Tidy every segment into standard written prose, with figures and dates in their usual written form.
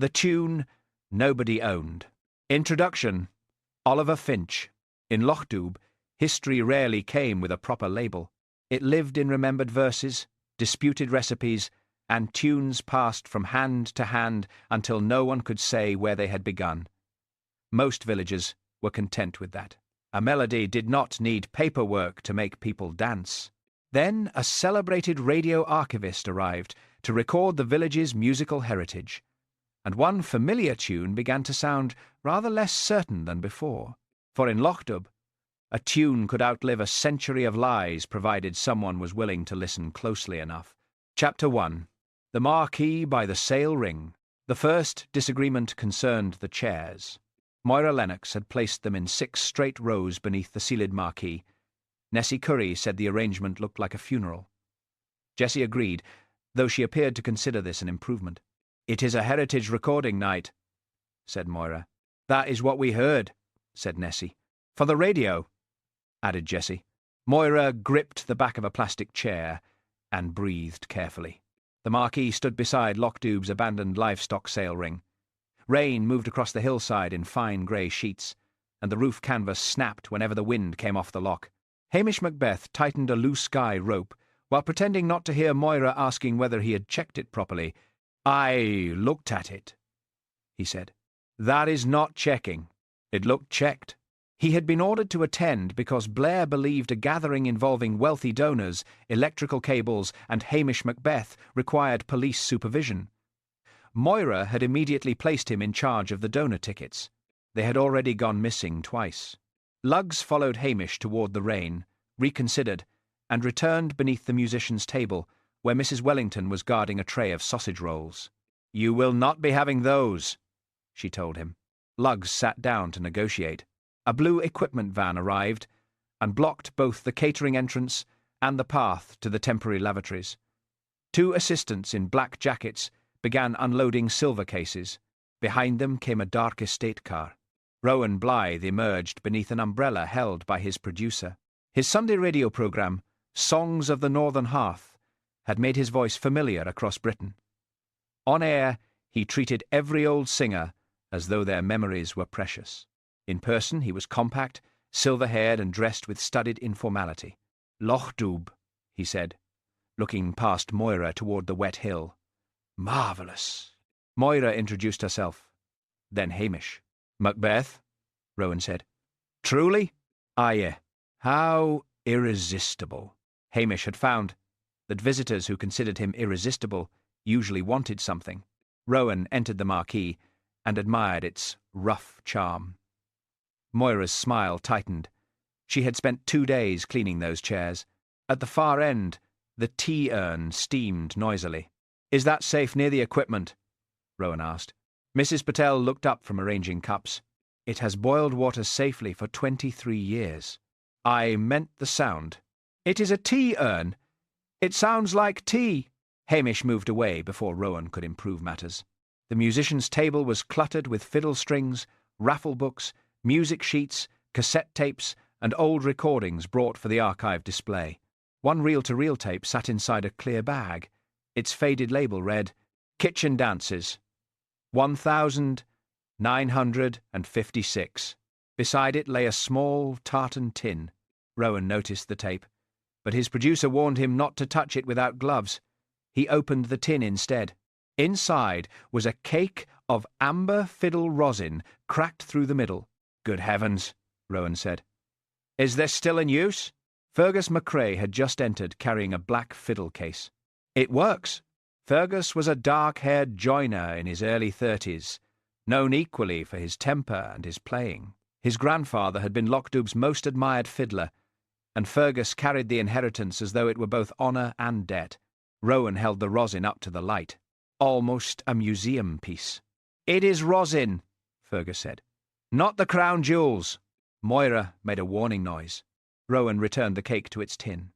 The tune nobody owned. Introduction: Oliver Finch. In Lochdubh, history rarely came with a proper label. It lived in remembered verses, disputed recipes, and tunes passed from hand to hand until no one could say where they had begun. Most villagers were content with that. A melody did not need paperwork to make people dance. Then a celebrated radio archivist arrived to record the village's musical heritage, and one familiar tune began to sound rather less certain than before. For in Lochdubh, a tune could outlive a century of lies provided someone was willing to listen closely enough. Chapter 1. The Marquee by the Sail Ring. The first disagreement concerned the chairs. Moira Lennox had placed them in 6 straight rows beneath the Ceilidh Marquee. Nessie Curry said the arrangement looked like a funeral. Jessie agreed, though she appeared to consider this an improvement. "It is a Heritage Recording Night," said Moira. "That is what we heard," said Nessie. "For the radio," added Jessie. Moira gripped the back of a plastic chair and breathed carefully. The Marquee stood beside Lochdubh's abandoned livestock sail ring. Rain moved across the hillside in fine grey sheets, and the roof canvas snapped whenever the wind came off the lock. Hamish Macbeth tightened a loose guy rope, while pretending not to hear Moira asking whether he had checked it properly. "I looked at it," he said. "That is not checking. It looked checked." He had been ordered to attend because Blair believed a gathering involving wealthy donors, electrical cables, and Hamish Macbeth required police supervision. Moira had immediately placed him in charge of the donor tickets. They had already gone missing twice. Lugs followed Hamish toward the rain, reconsidered, and returned beneath the musician's table, where Mrs. Wellington was guarding a tray of sausage rolls. "You will not be having those," she told him. Lugs sat down to negotiate. A blue equipment van arrived and blocked both the catering entrance and the path to the temporary lavatories. 2 assistants in black jackets began unloading silver cases. Behind them came a dark estate car. Rowan Blythe emerged beneath an umbrella held by his producer. His Sunday radio programme, Songs of the Northern Hearth, had made his voice familiar across Britain. On air, he treated every old singer as though their memories were precious. In person, he was compact, silver-haired, and dressed with studied informality. "Lochdubh," he said, looking past Moira toward the wet hill. "Marvellous." Moira introduced herself, then Hamish. "Macbeth," Rowan said. "Truly?" "Aye. How irresistible." Hamish had found that visitors who considered him irresistible usually wanted something. Rowan entered the Marquee and admired its rough charm. Moira's smile tightened. She had spent 2 days cleaning those chairs. At the far end, the tea-urn steamed noisily. "Is that safe near the equipment?" Rowan asked. Mrs. Patel looked up from arranging cups. "It has boiled water safely for 23 years. "I meant the sound." "It is a tea-urn. It sounds like tea." Hamish moved away before Rowan could improve matters. The musician's table was cluttered with fiddle strings, raffle books, music sheets, cassette tapes, and old recordings brought for the archive display. One reel-to-reel tape sat inside a clear bag. Its faded label read, "Kitchen Dances, 1956. Beside it lay a small tartan tin. Rowan noticed the tape, but his producer warned him not to touch it without gloves. He opened the tin instead. Inside was a cake of amber fiddle rosin cracked through the middle. "Good heavens," Rowan said. "Is this still in use?" Fergus Macrae had just entered carrying a black fiddle case. "It works." Fergus was a dark-haired joiner in his early 30s, known equally for his temper and his playing. His grandfather had been Lochdubh's most admired fiddler, and Fergus carried the inheritance as though it were both honour and debt. Rowan held the rosin up to the light. Almost a museum piece. "It is rosin," Fergus said. "Not the crown jewels." Moira made a warning noise. Rowan returned the cake to its tin.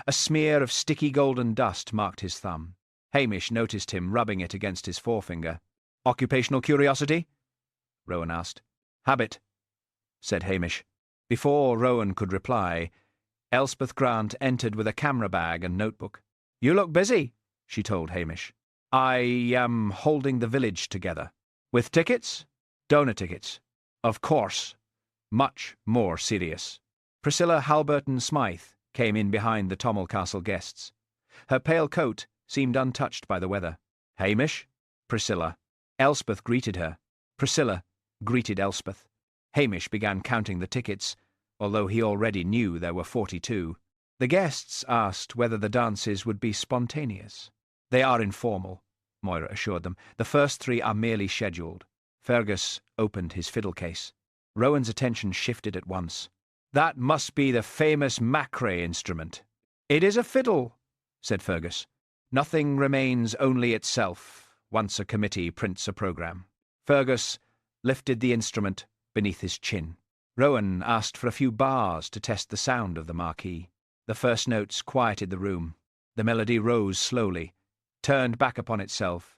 A smear of sticky golden dust marked his thumb. Hamish noticed him rubbing it against his forefinger. "Occupational curiosity?" Rowan asked. "Habit," said Hamish. Before Rowan could reply, Elspeth Grant entered with a camera bag and notebook. "You look busy," she told Hamish. I am holding the village together. With tickets? Donor tickets. Of course. Much more serious. Priscilla Halberton Smythe came in behind the Tommel Castle guests. Her pale coat seemed untouched by the weather. Hamish? Priscilla. Elspeth greeted her. Priscilla greeted Elspeth. Hamish began counting the tickets, although he already knew there were 42. The guests asked whether the dances would be spontaneous. They are informal, Moira assured them. The first 3 are merely scheduled. Fergus opened his fiddle case. Rowan's attention shifted at once. That must be the famous Macrae instrument. It is a fiddle, said Fergus. Nothing remains only itself, once a committee prints a programme. Fergus lifted the instrument beneath his chin. Rowan asked for a few bars to test the sound of the Marquee. The first notes quieted the room. The melody rose slowly, turned back upon itself,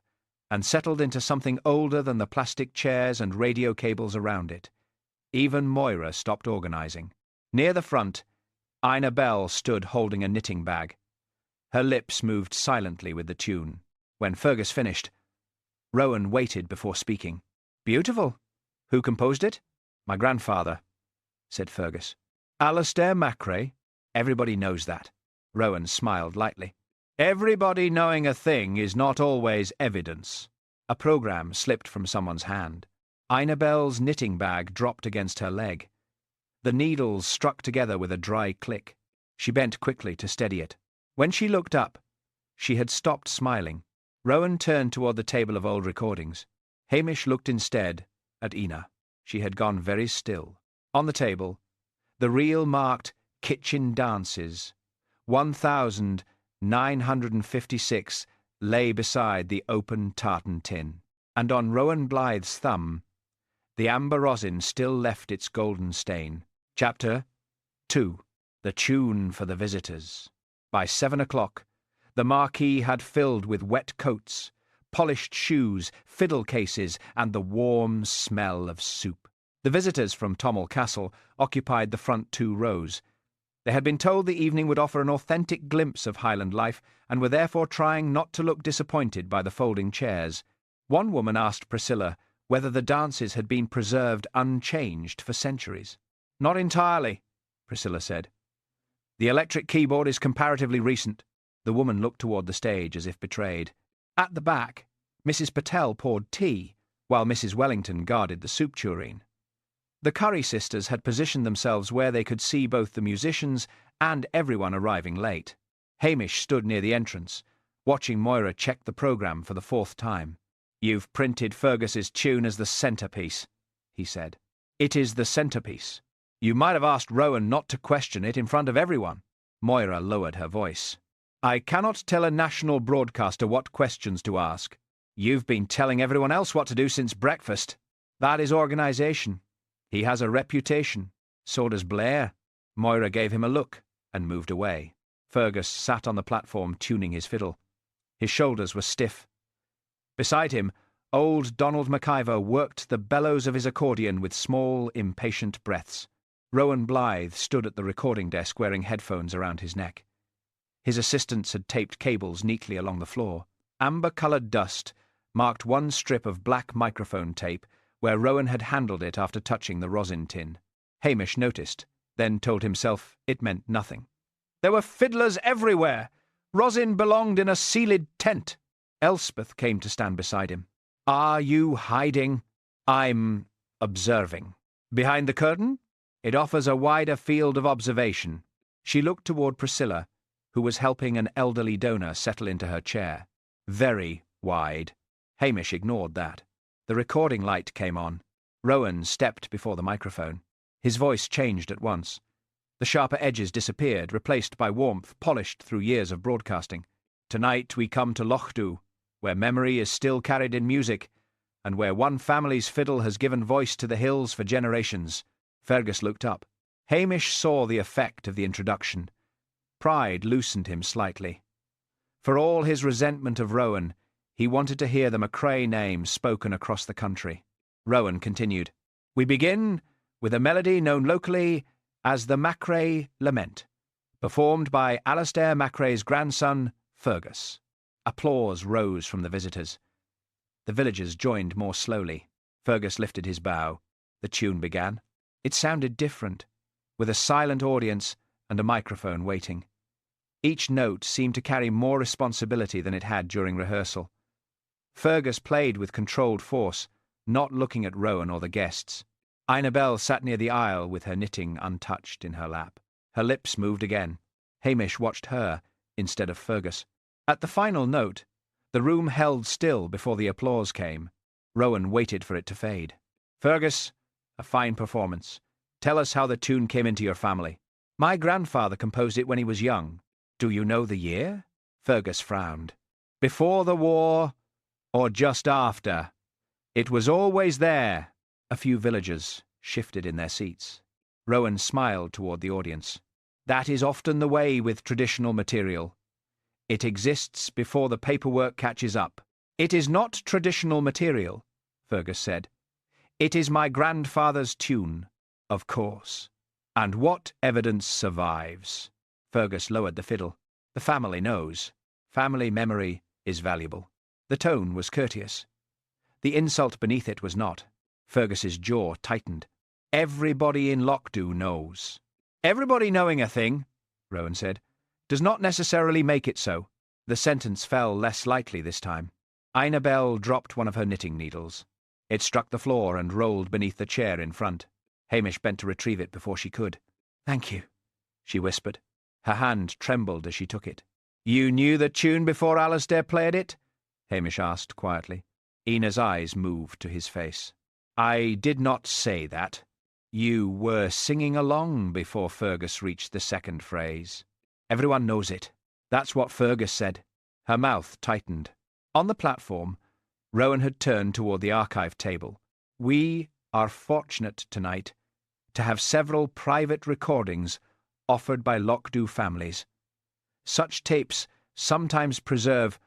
and settled into something older than the plastic chairs and radio cables around it. Even Moira stopped organising. Near the front, Ina Bell stood holding a knitting bag. Her lips moved silently with the tune. When Fergus finished, Rowan waited before speaking. Beautiful. Who composed it? My grandfather, said Fergus. Alastair Macrae? Everybody knows that. Rowan smiled lightly. Everybody knowing a thing is not always evidence. A programme slipped from someone's hand. Ina Bell's knitting bag dropped against her leg. The needles struck together with a dry click. She bent quickly to steady it. When she looked up, she had stopped smiling. Rowan turned toward the table of old recordings. Hamish looked instead at Ina. She had gone very still. On the table, the reel marked Kitchen Dances. 1,956 lay beside the open tartan tin, and on Rowan Blythe's thumb, the amber rosin still left its golden stain. Chapter 2. The Tune for the Visitors. By 7 o'clock, the Marquee had filled with wet coats, polished shoes, fiddle cases, and the warm smell of soup. The visitors from Tommel Castle occupied the front 2 rows. They had been told the evening would offer an authentic glimpse of Highland life, and were therefore trying not to look disappointed by the folding chairs. One woman asked Priscilla whether the dances had been preserved unchanged for centuries. Not entirely, Priscilla said. The electric keyboard is comparatively recent. The woman looked toward the stage as if betrayed. At the back, Mrs. Patel poured tea, while Mrs. Wellington guarded the soup tureen. The Curry sisters had positioned themselves where they could see both the musicians and everyone arriving late. Hamish stood near the entrance, watching Moira check the programme for the 4th time. You've printed Fergus's tune as the centrepiece, he said. It is the centrepiece. You might have asked Rowan not to question it in front of everyone. Moira lowered her voice. I cannot tell a national broadcaster what questions to ask. You've been telling everyone else what to do since breakfast. That is organisation. He has a reputation. So does Blair. Moira gave him a look and moved away. Fergus sat on the platform tuning his fiddle. His shoulders were stiff. Beside him, old Donald McIver worked the bellows of his accordion with small, impatient breaths. Rowan Blythe stood at the recording desk wearing headphones around his neck. His assistants had taped cables neatly along the floor. Amber-coloured dust marked one strip of black microphone tape where Rowan had handled it after touching the rosin tin. Hamish noticed, then told himself it meant nothing. There were fiddlers everywhere. Rosin belonged in a Ceilidh tent. Elspeth came to stand beside him. Are you hiding? I'm observing. Behind the curtain? It offers a wider field of observation. She looked toward Priscilla, who was helping an elderly donor settle into her chair. Very wide. Hamish ignored that. The recording light came on. Rowan stepped before the microphone. His voice changed at once. The sharper edges disappeared, replaced by warmth polished through years of broadcasting. Tonight we come to Lochdubh, where memory is still carried in music, and where one family's fiddle has given voice to the hills for generations. Fergus looked up. Hamish saw the effect of the introduction. Pride loosened him slightly. For all his resentment of Rowan, he wanted to hear the Macrae name spoken across the country. Rowan continued. We begin with a melody known locally as the Macrae Lament, performed by Alastair Macrae's grandson, Fergus. Applause rose from the visitors. The villagers joined more slowly. Fergus lifted his bow. The tune began. It sounded different, with a silent audience and a microphone waiting. Each note seemed to carry more responsibility than it had during rehearsal. Fergus played with controlled force, not looking at Rowan or the guests. Ina Bell sat near the aisle with her knitting untouched in her lap. Her lips moved again. Hamish watched her instead of Fergus. At the final note, the room held still before the applause came. Rowan waited for it to fade. "Fergus, a fine performance. Tell us how the tune came into your family." "My grandfather composed it when he was young." "Do you know the year?" Fergus frowned. "Before the war, or just after? It was always there." A few villagers shifted in their seats. Rowan smiled toward the audience. "That is often the way with traditional material. It exists before the paperwork catches up." "It is not traditional material," Fergus said. "It is my grandfather's tune, of course. And what evidence survives?" Fergus lowered the fiddle. "The family knows. Family memory is valuable." The tone was courteous. The insult beneath it was not. Fergus's jaw tightened. "Everybody in Lochdubh knows." "Everybody knowing a thing," Rowan said, "does not necessarily make it so." The sentence fell less lightly this time. Ina Bell dropped one of her knitting needles. It struck the floor and rolled beneath the chair in front. Hamish bent to retrieve it before she could. "Thank you," she whispered. Her hand trembled as she took it. "You knew the tune before Alistair played it?" Hamish asked quietly. Ina's eyes moved to his face. "I did not say that. You were singing along before Fergus reached the second phrase. Everyone knows it. That's what Fergus said." Her mouth tightened. On the platform, Rowan had turned toward the archive table. "We are fortunate tonight to have several private recordings offered by Lochdubh families. Such tapes sometimes preserve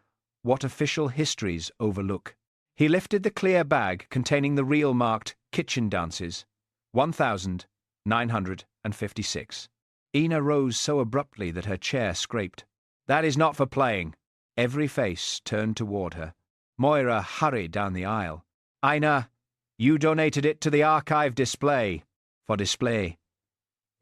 what official histories overlook." He lifted the clear bag containing the reel marked "Kitchen Dances, 1956. Ina rose so abruptly that her chair scraped. "That is not for playing." Every face turned toward her. Moira hurried down the aisle. "Ina, you donated it to the archive display. For display,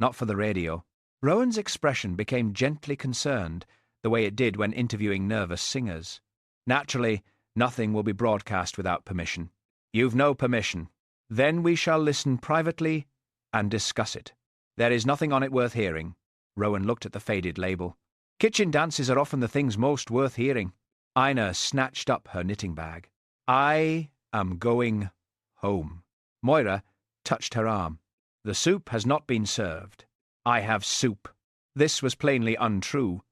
not for the radio." Rowan's expression became gently concerned, the way it did when interviewing nervous singers. "Naturally, nothing will be broadcast without permission." "You've no permission." "Then we shall listen privately and discuss it. There is nothing on it worth hearing." Rowan looked at the faded label. "Kitchen dances are often the things most worth hearing." Ina snatched up her knitting bag. "I am going home." Moira touched her arm. "The soup has not been served." "I have soup." This was plainly untrue,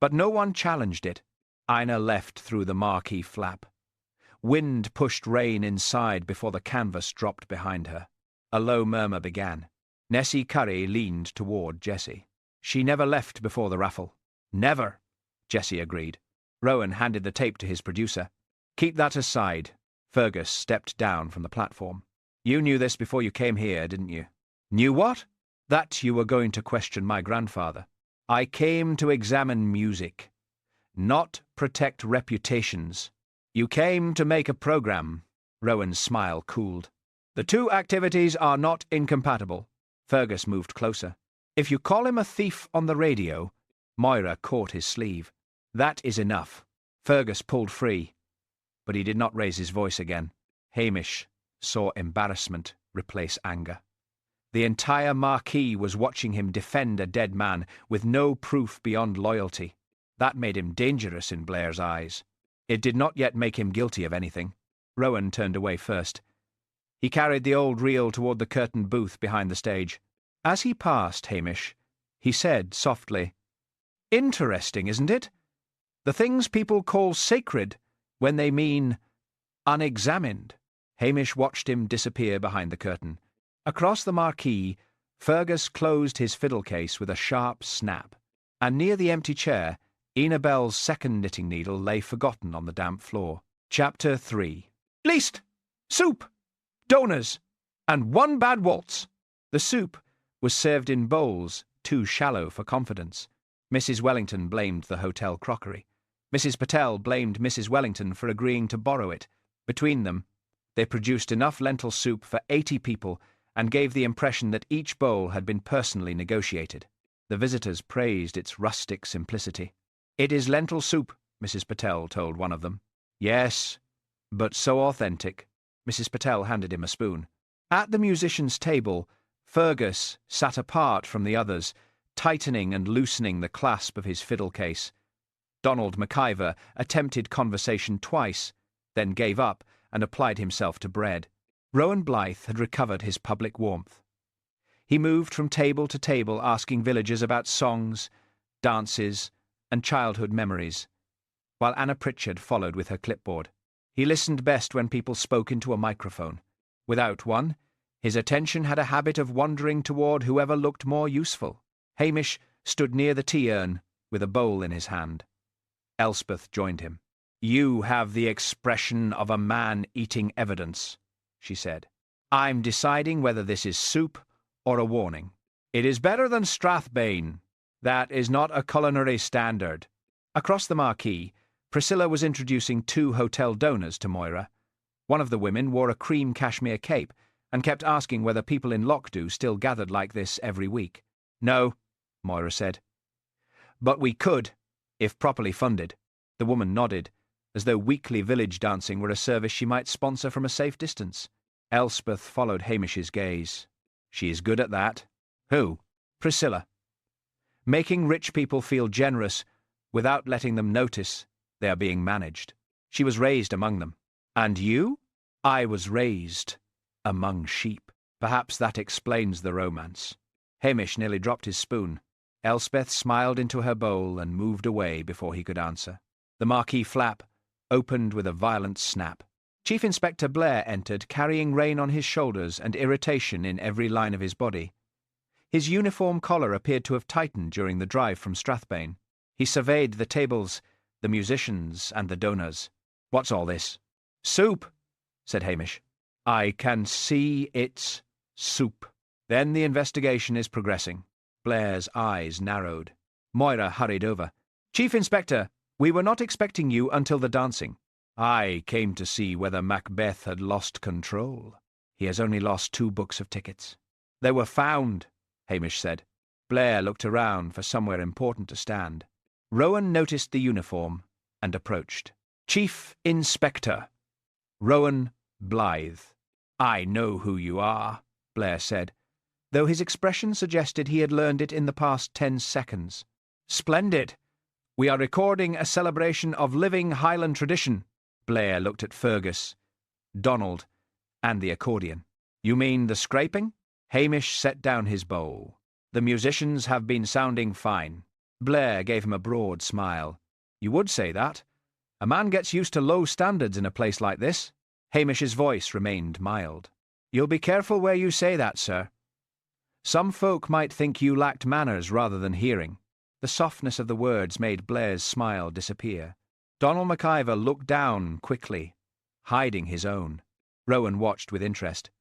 but no one challenged it. Ina left through the marquee flap. Wind pushed rain inside before the canvas dropped behind her. A low murmur began. Nessie Curry leaned toward Jessie. "She never left before the raffle." "Never," Jessie agreed. Rowan handed the tape to his producer. "Keep that aside." Fergus stepped down from the platform. "You knew this before you came here, didn't you?" "Knew what?" "That you were going to question my grandfather." "I came to examine music, not protect reputations." "You came to make a program." Rowan's smile cooled. "The two activities are not incompatible." Fergus moved closer. "If you call him a thief on the radio—" Moira caught his sleeve. "That is enough." Fergus pulled free, but he did not raise his voice again. Hamish saw embarrassment replace anger. The entire Marquee was watching him defend a dead man with no proof beyond loyalty. That made him dangerous in Blair's eyes. It did not yet make him guilty of anything. Rowan turned away first. He carried the old reel toward the curtained booth behind the stage. As he passed Hamish, he said softly, "Interesting, isn't it? The things people call sacred when they mean unexamined." Hamish watched him disappear behind the curtain. Across the marquee, Fergus closed his fiddle case with a sharp snap, and near the empty chair, Ina Bell's second knitting needle lay forgotten on the damp floor. Chapter 3. "Least! Soup! Donors! And one bad waltz!" The soup was served in bowls too shallow for confidence. Mrs. Wellington blamed the hotel crockery. Mrs. Patel blamed Mrs. Wellington for agreeing to borrow it. Between them, they produced enough lentil soup for 80 people and gave the impression that each bowl had been personally negotiated. The visitors praised its rustic simplicity. "It is lentil soup," Mrs. Patel told one of them. "Yes, but so authentic." Mrs. Patel handed him a spoon. At the musicians' table, Fergus sat apart from the others, tightening and loosening the clasp of his fiddle case. Donald McIver attempted conversation twice, then gave up and applied himself to bread. Rowan Blythe had recovered his public warmth. He moved from table to table asking villagers about songs, dances, and childhood memories, while Anna Pritchard followed with her clipboard. He listened best when people spoke into a microphone. Without one, his attention had a habit of wandering toward whoever looked more useful. Hamish stood near the tea-urn with a bowl in his hand. Elspeth joined him. "You have the expression of a man eating evidence," she said. "I'm deciding whether this is soup or a warning. It is better than Strathbane. That is not a culinary standard." Across the Marquee, Priscilla was introducing 2 hotel donors to Moira. One of the women wore a cream cashmere cape and kept asking whether people in Lochdubh still gathered like this every week. "No," Moira said. "But we could, if properly funded." The woman nodded, as though weekly village dancing were a service she might sponsor from a safe distance. Elspeth followed Hamish's gaze. "She is good at that." "Who?" "Priscilla. Making rich people feel generous without letting them notice they are being managed. She was raised among them." "And you?" "I was raised among sheep. Perhaps that explains the romance." Hamish nearly dropped his spoon. Elspeth smiled into her bowl and moved away before he could answer. The Marquee flap opened with a violent snap. Chief Inspector Blair entered, carrying rain on his shoulders and irritation in every line of his body. His uniform collar appeared to have tightened during the drive from Strathbane. He surveyed the tables, the musicians, and the donors. "What's all this?" "Soup," said Hamish. "I can see it's soup. Then the investigation is progressing." Blair's eyes narrowed. Moira hurried over. "Chief Inspector, we were not expecting you until the dancing." "I came to see whether Macbeth had lost control." "He has only lost 2 books of tickets." "They were found," Hamish said. Blair looked around for somewhere important to stand. Rowan noticed the uniform and approached. "Chief Inspector Rowan Blythe." "I know who you are," Blair said, though his expression suggested he had learned it in the past 10 seconds. "Splendid. We are recording a celebration of living Highland tradition." Blair looked at Fergus, Donald, and the accordion. "You mean the scraping?" Hamish set down his bowl. "The musicians have been sounding fine." Blair gave him a broad smile. "You would say that. A man gets used to low standards in a place like this." Hamish's voice remained mild. "You'll be careful where you say that, sir. Some folk might think you lacked manners rather than hearing." The softness of the words made Blair's smile disappear. Donald McIver looked down quickly, hiding his own. Rowan watched with interest,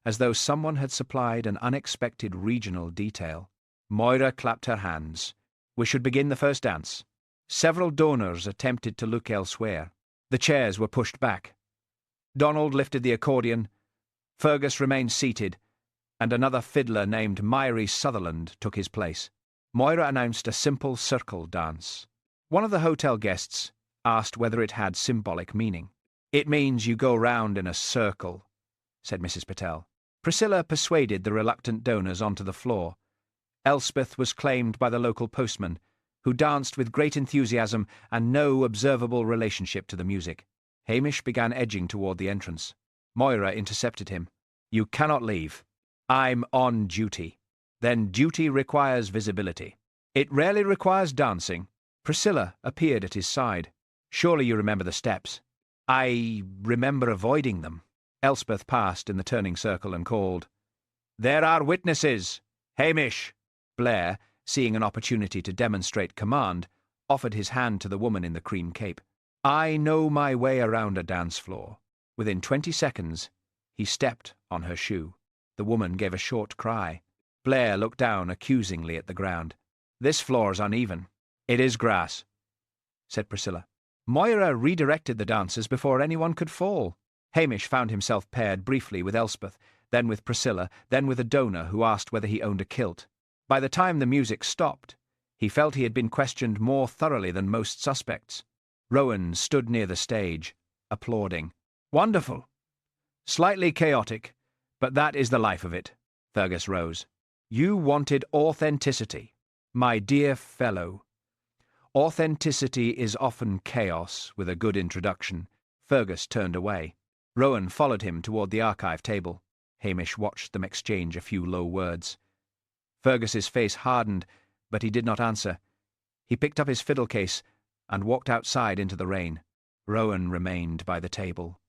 as though someone had supplied an unexpected regional detail. Moira clapped her hands. "We should begin the first dance." Several donors attempted to look elsewhere. The chairs were pushed back. Donald lifted the accordion, Fergus remained seated, and another fiddler named Myrie Sutherland took his place. Moira announced a simple circle dance. One of the hotel guests asked whether it had symbolic meaning. "It means you go round in a circle," said Mrs. Patel. Priscilla persuaded the reluctant donors onto the floor. Elspeth was claimed by the local postman, who danced with great enthusiasm and no observable relationship to the music. Hamish began edging toward the entrance. Moira intercepted him. "You cannot leave." "I'm on duty." "Then duty requires visibility." "It rarely requires dancing." Priscilla appeared at his side. "Surely you remember the steps." "I remember avoiding them." Elspeth passed in the turning circle and called, "There are witnesses! Hamish!" Blair, seeing an opportunity to demonstrate command, offered his hand to the woman in the cream cape. "I know my way around a dance floor." Within 20 seconds, he stepped on her shoe. The woman gave a short cry. Blair looked down accusingly at the ground. "This floor's uneven." "It is grass," said Priscilla. Moira redirected the dancers before anyone could fall. Hamish found himself paired briefly with Elspeth, then with Priscilla, then with a donor who asked whether he owned a kilt. By the time the music stopped, he felt he had been questioned more thoroughly than most suspects. Rowan stood near the stage, applauding. "Wonderful. Slightly chaotic, but that is the life of it." Fergus rose. "You wanted authenticity, my dear fellow." "Authenticity is often chaos with a good introduction." Fergus turned away. Rowan followed him toward the archive table. Hamish watched them exchange a few low words. Fergus's face hardened, but he did not answer. He picked up his fiddle case and walked outside into the rain. Rowan remained by the table,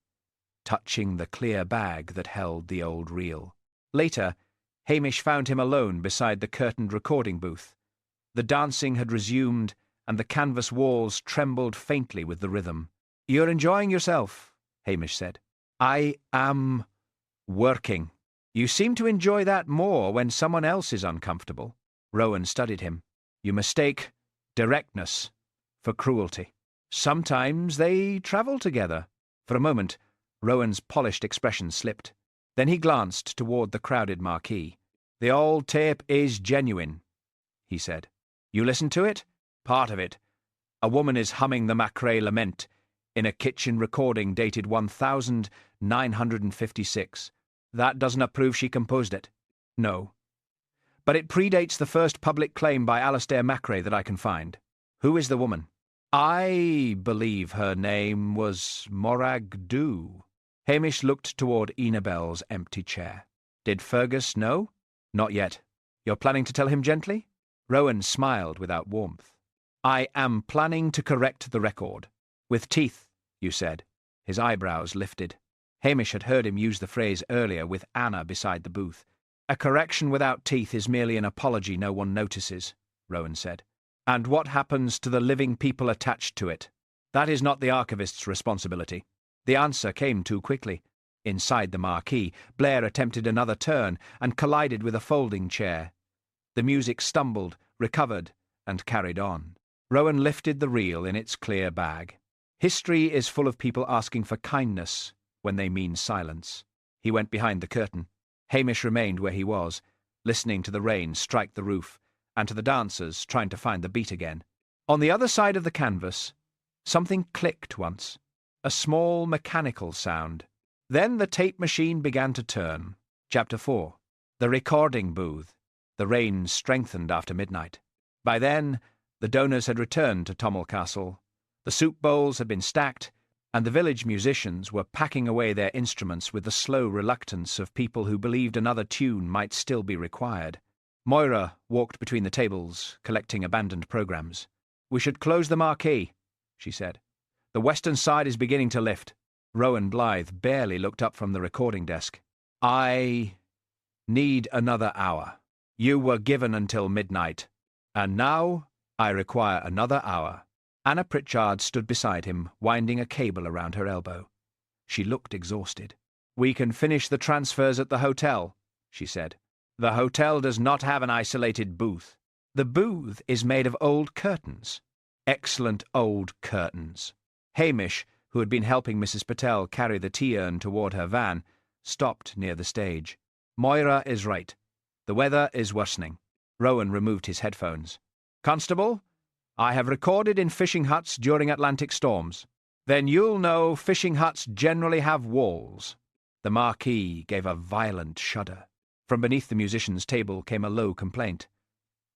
touching the clear bag that held the old reel. Later, Hamish found him alone beside the curtained recording booth. The dancing had resumed, and the canvas walls trembled faintly with the rhythm. "You're enjoying yourself," Hamish said. "I am working." "You seem to enjoy that more when someone else is uncomfortable." Rowan studied him. "You mistake directness for cruelty." "Sometimes they travel together." For a moment, Rowan's polished expression slipped. Then he glanced toward the crowded Marquee. "The old tape is genuine," he said. "You listen to it? Part of it. A woman is humming the Macrae Lament in a kitchen recording dated 1956. That doesn't prove she composed it." "No. But it predates the first public claim by Alastair Macrae that I can find." "Who is the woman?" "I believe her name was Morag Dhu." Hamish looked toward Enabel's empty chair. "Did Fergus know?" "Not yet. You're planning to tell him gently?" Rowan smiled without warmth. "I am planning to correct the record. With teeth, you said." His eyebrows lifted. Hamish had heard him use the phrase earlier with Anna beside the booth. "A correction without teeth is merely an apology no one notices," Rowan said. "And what happens to the living people attached to it? That is not the archivist's responsibility." The answer came too quickly. Inside the Marquee, Blair attempted another turn and collided with a folding chair. The music stumbled, recovered, and carried on. Rowan lifted the reel in its clear bag. History is full of people asking for kindness when they mean silence. He went behind the curtain. Hamish remained where he was, listening to the rain strike the roof, and to the dancers trying to find the beat again. On the other side of the canvas, something clicked once, a small mechanical sound. Then the tape machine began to turn. Chapter 4. The recording booth. The rain strengthened after midnight. By then, the donors had returned to Tommel Castle. The soup bowls had been stacked, and the village musicians were packing away their instruments with the slow reluctance of people who believed another tune might still be required. Moira walked between the tables, collecting abandoned programs. "We should close the Marquee," she said. "The western side is beginning to lift." Rowan Blythe barely looked up from the recording desk. "I need another hour. You were given until midnight, and now I require another hour." Anna Pritchard stood beside him, winding a cable around her elbow. She looked exhausted. "We can finish the transfers at the hotel," she said. "The hotel does not have an isolated booth." "The booth is made of old curtains." "Excellent old curtains." Hamish, who had been helping Mrs. Patel carry the tea-urn toward her van, stopped near the stage. "Moira is right. The weather is worsening." Rowan removed his headphones. "Constable, I have recorded in fishing huts during Atlantic storms." "Then you'll know fishing huts generally have walls." The Marquee gave a violent shudder. From beneath the musician's table came a low complaint.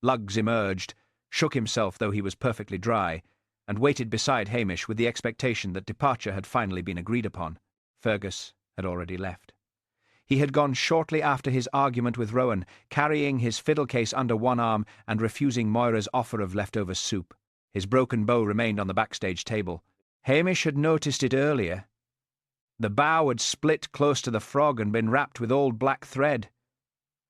Luggs emerged, shook himself though he was perfectly dry, and waited beside Hamish with the expectation that departure had finally been agreed upon. Fergus had already left. He had gone shortly after his argument with Rowan, carrying his fiddle case under one arm and refusing Moira's offer of leftover soup. His broken bow remained on the backstage table. Hamish had noticed it earlier. The bow had split close to the frog and been wrapped with old black thread.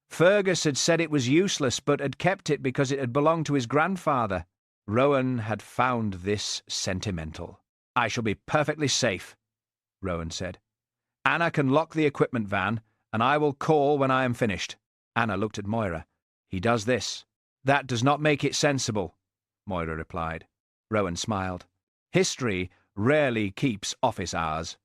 Fergus had said it was useless, but had kept it because it had belonged to his grandfather. Rowan had found this sentimental. "I shall be perfectly safe," Rowan said. "Anna can lock the equipment van, and I will call when I am finished." Anna looked at Moira. "He does this." "That does not make it sensible," Moira replied. Rowan smiled. "History rarely keeps office hours.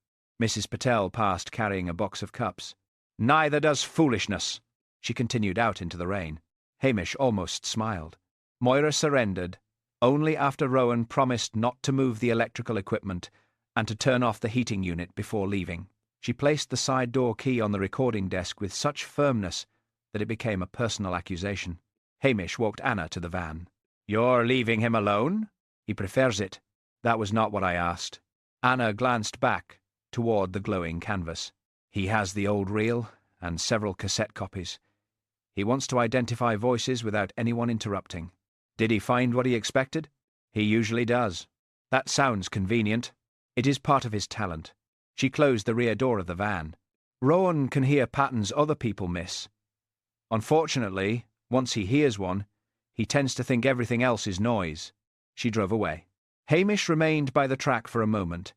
Mrs. Patel passed carrying a box of cups. Neither does foolishness. She continued out into the rain. Hamish almost smiled. Moira surrendered, only after Rowan promised not to move the electrical equipment and to turn off the heating unit before leaving. She placed the side door key on the recording desk with such firmness that it became a personal accusation. Hamish walked Anna to the van. "You're leaving him alone? He prefers it." "That was not what I asked." Anna glanced back toward the glowing canvas. "He has the old reel and several cassette copies. He wants to identify voices without anyone interrupting." "Did he find what he expected?" "He usually does." "That sounds convenient." "It is part of his talent." She closed the rear door of the van. "Rowan can hear patterns other people miss. Unfortunately, once he hears one, he tends to think everything else is noise." She drove away. Hamish remained by the track for a moment.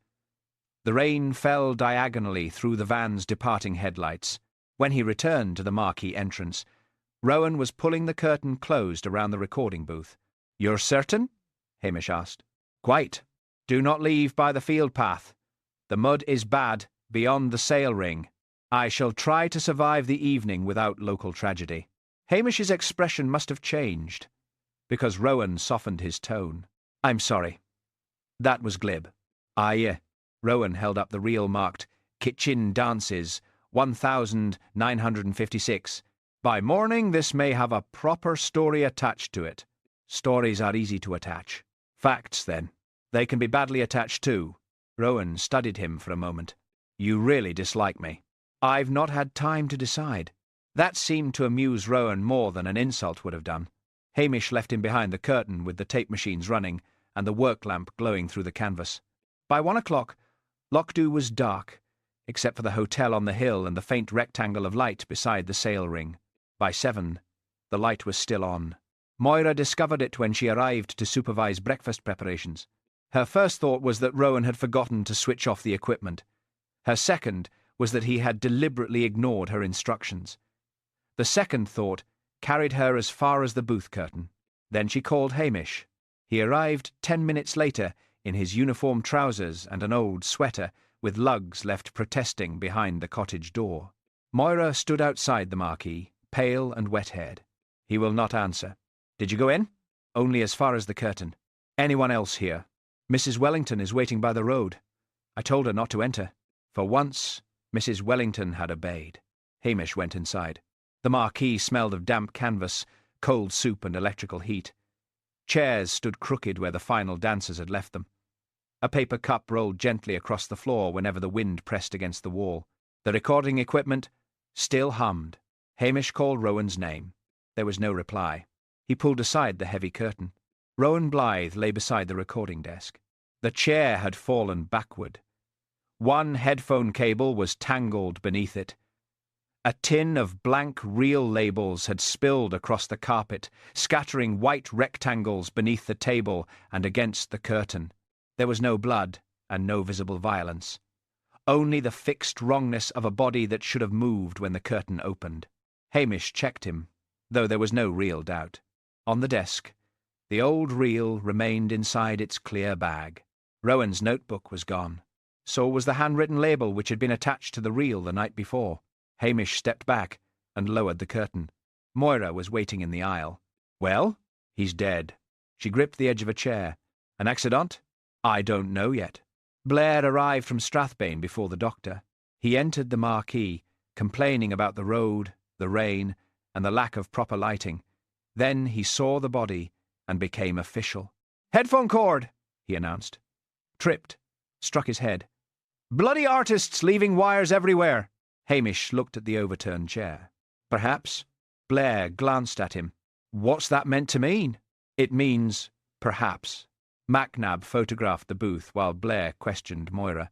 The rain fell diagonally through the van's departing headlights. When he returned to the Marquee entrance, Rowan was pulling the curtain closed around the recording booth. "You're certain?" Hamish asked. "Quite. Do not leave by the field path. The mud is bad beyond the sail ring. I shall try to survive the evening without local tragedy." Hamish's expression must have changed, because Rowan softened his tone. "I'm sorry. That was glib." "Aye." Rowan held up the reel marked Kitchen Dances, 1956. "By morning this may have a proper story attached to it." "Stories are easy to attach." "Facts, then." "They can be badly attached too." Rowan studied him for a moment. "You really dislike me." "I've not had time to decide." That seemed to amuse Rowan more than an insult would have done. Hamish left him behind the curtain with the tape machines running and the work lamp glowing through the canvas. By 1 o'clock, Lochdubh was dark, except for the hotel on the hill and the faint rectangle of light beside the sail ring. By 7, the light was still on. Moira discovered it when she arrived to supervise breakfast preparations. Her first thought was that Rowan had forgotten to switch off the equipment. Her second was that he had deliberately ignored her instructions. The second thought carried her as far as the booth curtain. Then she called Hamish. He arrived 10 minutes later in his uniform trousers and an old sweater, with lugs left protesting behind the cottage door. Moira stood outside the Marquee, pale and wet-haired. "He will not answer." "Did you go in?" "Only as far as the curtain." "Anyone else here?" "Mrs. Wellington is waiting by the road. I told her not to enter." For once, Mrs. Wellington had obeyed. Hamish went inside. The Marquee smelled of damp canvas, cold soup and electrical heat. Chairs stood crooked where the final dancers had left them. A paper cup rolled gently across the floor whenever the wind pressed against the wall. The recording equipment still hummed. Hamish called Rowan's name. There was no reply. He pulled aside the heavy curtain. Rowan Blythe lay beside the recording desk. The chair had fallen backward. One headphone cable was tangled beneath it. A tin of blank reel labels had spilled across the carpet, scattering white rectangles beneath the table and against the curtain. There was no blood and no visible violence. Only the fixed wrongness of a body that should have moved when the curtain opened. Hamish checked him, though there was no real doubt. On the desk, the old reel remained inside its clear bag. Rowan's notebook was gone. So was the handwritten label which had been attached to the reel the night before. Hamish stepped back and lowered the curtain. Moira was waiting in the aisle. "Well?" "He's dead." She gripped the edge of a chair. "An accident?" "I don't know yet." Blair arrived from Strathbane before the doctor. He entered the Marquee, complaining about the road, the rain, and the lack of proper lighting. Then he saw the body and became official. "Headphone cord," he announced. Tripped, struck his head. "Bloody artists leaving wires everywhere." Hamish looked at the overturned chair. "Perhaps." Blair glanced at him. "What's that meant to mean?" "It means perhaps." Macnab photographed the booth while Blair questioned Moira.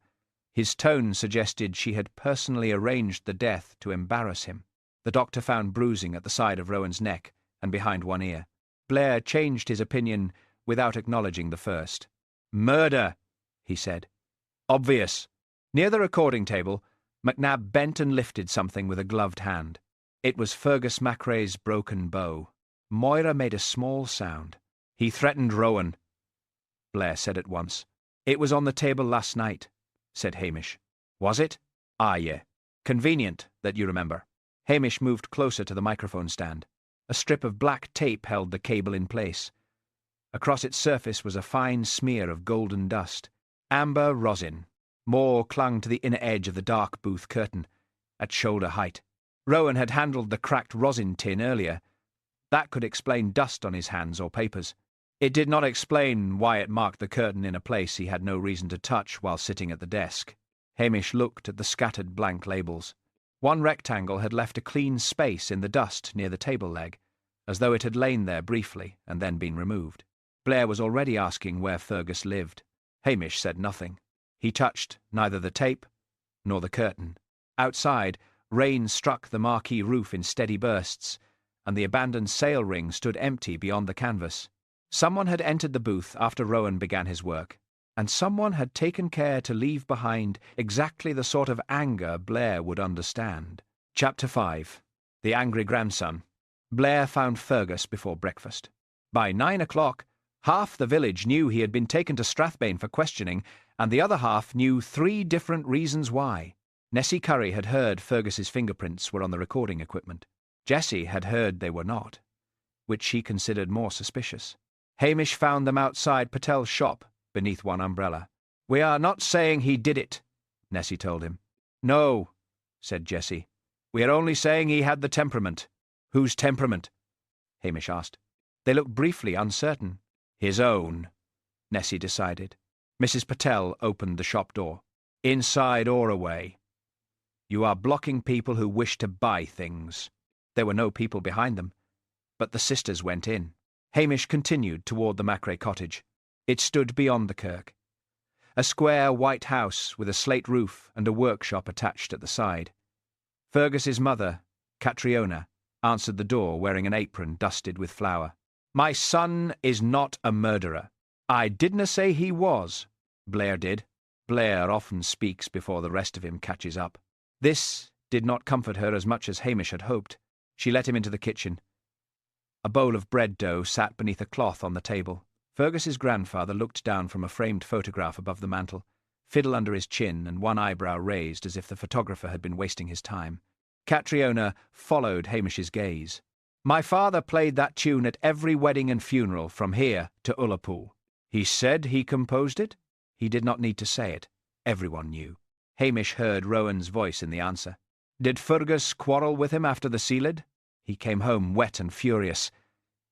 His tone suggested she had personally arranged the death to embarrass him. The doctor found bruising at the side of Rowan's neck and behind one ear. Blair changed his opinion without acknowledging the first. "Murder," he said. "Obvious." Near the recording table, Macnab bent and lifted something with a gloved hand. It was Fergus Macrae's broken bow. Moira made a small sound. "He threatened Rowan," Blair said at once. "It was on the table last night," said Hamish. "Was it? Ah, yeah. Convenient that you remember." Hamish moved closer to the microphone stand. A strip of black tape held the cable in place. Across its surface was a fine smear of golden dust. Amber rosin. More clung to the inner edge of the dark booth curtain, at shoulder height. Rowan had handled the cracked rosin tin earlier. That could explain dust on his hands or papers. It did not explain why it marked the curtain in a place he had no reason to touch while sitting at the desk. Hamish looked at the scattered blank labels. One rectangle had left a clean space in the dust near the table leg, as though it had lain there briefly and then been removed. Blair was already asking where Fergus lived. Hamish said nothing. He touched neither the tape nor the curtain. Outside, rain struck the Marquee roof in steady bursts, and the abandoned sail ring stood empty beyond the canvas. Someone had entered the booth after Rowan began his work, and someone had taken care to leave behind exactly the sort of anger Blair would understand. Chapter 5. The Angry Grandson. Blair found Fergus before breakfast. By 9 o'clock, half the village knew he had been taken to Strathbane for questioning, and the other half knew 3 different reasons why. Nessie Curry had heard Fergus's fingerprints were on the recording equipment. Jessie had heard they were not, which she considered more suspicious. Hamish found them outside Patel's shop, beneath one umbrella. "We are not saying he did it," Nessie told him. "No," said Jessie. "We are only saying he had the temperament." "Whose temperament?" Hamish asked. They looked briefly uncertain. "His own," Nessie decided. Mrs. Patel opened the shop door. "Inside or away. You are blocking people who wish to buy things." There were no people behind them, but the sisters went in. Hamish continued toward the Macrae cottage. It stood beyond the kirk. A square white house with a slate roof and a workshop attached at the side. Fergus's mother, Catriona, answered the door wearing an apron dusted with flour. "My son is not a murderer." "I didna say he was," Blair did. Blair often speaks before the rest of him catches up. This did not comfort her as much as Hamish had hoped. She let him into the kitchen. A bowl of bread dough sat beneath a cloth on the table. Fergus's grandfather looked down from a framed photograph above the mantel, fiddle under his chin and one eyebrow raised as if the photographer had been wasting his time. Catriona followed Hamish's gaze. "My father played that tune at every wedding and funeral from here to Ullapool. He said he composed it. He did not need to say it. Everyone knew." Hamish heard Rowan's voice in the answer. "Did Fergus quarrel with him after the Ceilidh? He came home wet and furious.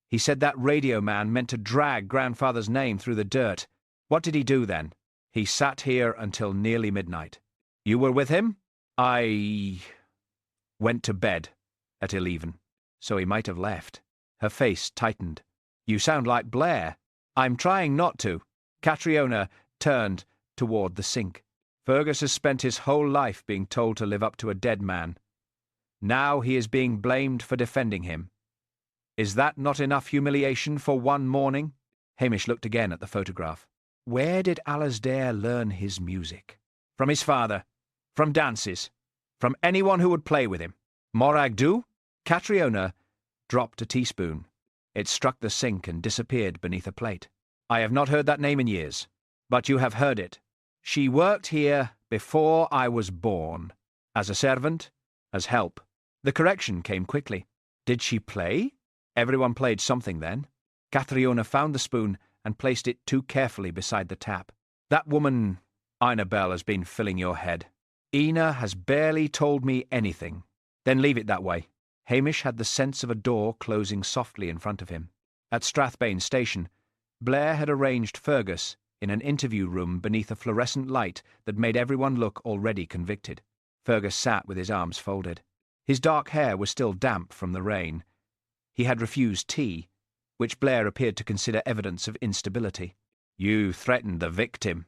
He said that radio man meant to drag grandfather's name through the dirt. What did he do then?" "He sat here until nearly midnight." "You were with him?" "I went to bed at 11. So he might have left." Her face tightened. "You sound like Blair." "I'm trying not to." Catriona turned toward the sink. "Fergus has spent his whole life being told to live up to a dead man. Now he is being blamed for defending him. Is that not enough humiliation for one morning?" Hamish looked again at the photograph. Where did Alasdair learn his music? From his father. From dances. From anyone who would play with him. Morag do? Catriona dropped a teaspoon. It struck the sink and disappeared beneath a plate. "I have not heard that name in years. But you have heard it. She worked here before I was born. As a servant, as help." The correction came quickly. "Did she play?" Everyone played something then. Catriona found the spoon and placed it too carefully beside the tap. "That woman, Ina Bell, has been filling your head. Ina has barely told me anything." "Then leave it that way." Hamish had the sense of a door closing softly in front of him. At Strathbane Station, Blair had arranged Fergus in an interview room beneath a fluorescent light that made everyone look already convicted. Fergus sat with his arms folded. His dark hair was still damp from the rain. He had refused tea, which Blair appeared to consider evidence of instability. "You threatened the victim,"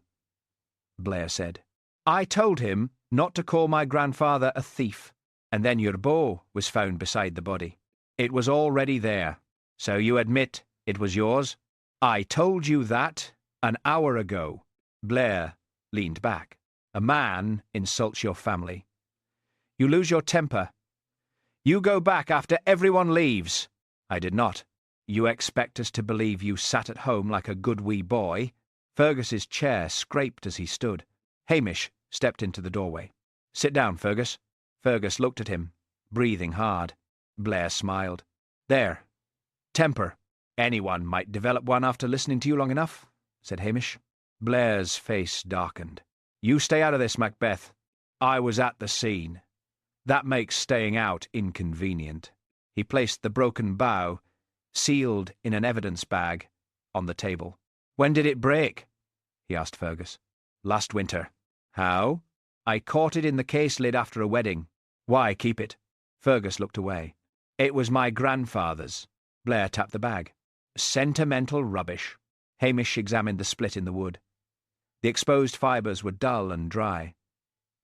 Blair said. "I told him not to call my grandfather a thief, and then your bow was found beside the body. It was already there. So you admit it was yours?" "I told you that an hour ago." Blair leaned back. "A man insults your family. You lose your temper. You go back after everyone leaves." "I did not." "You expect us to believe you sat at home like a good wee boy?" Fergus's chair scraped as he stood. Hamish stepped into the doorway. "Sit down, Fergus." Fergus looked at him, breathing hard. Blair smiled. "There. Temper. Anyone might develop one after listening to you long enough," said Hamish. Blair's face darkened. "You stay out of this, Macbeth. I was at the scene. That makes staying out inconvenient." He placed the broken bow, sealed in an evidence bag, on the table. "When did it break?" he asked Fergus. "Last winter." "How?" "I caught it in the case lid after a wedding." "Why keep it?" Fergus looked away. "It was my grandfather's." Blair tapped the bag. "Sentimental rubbish." Hamish examined the split in the wood. The exposed fibres were dull and dry.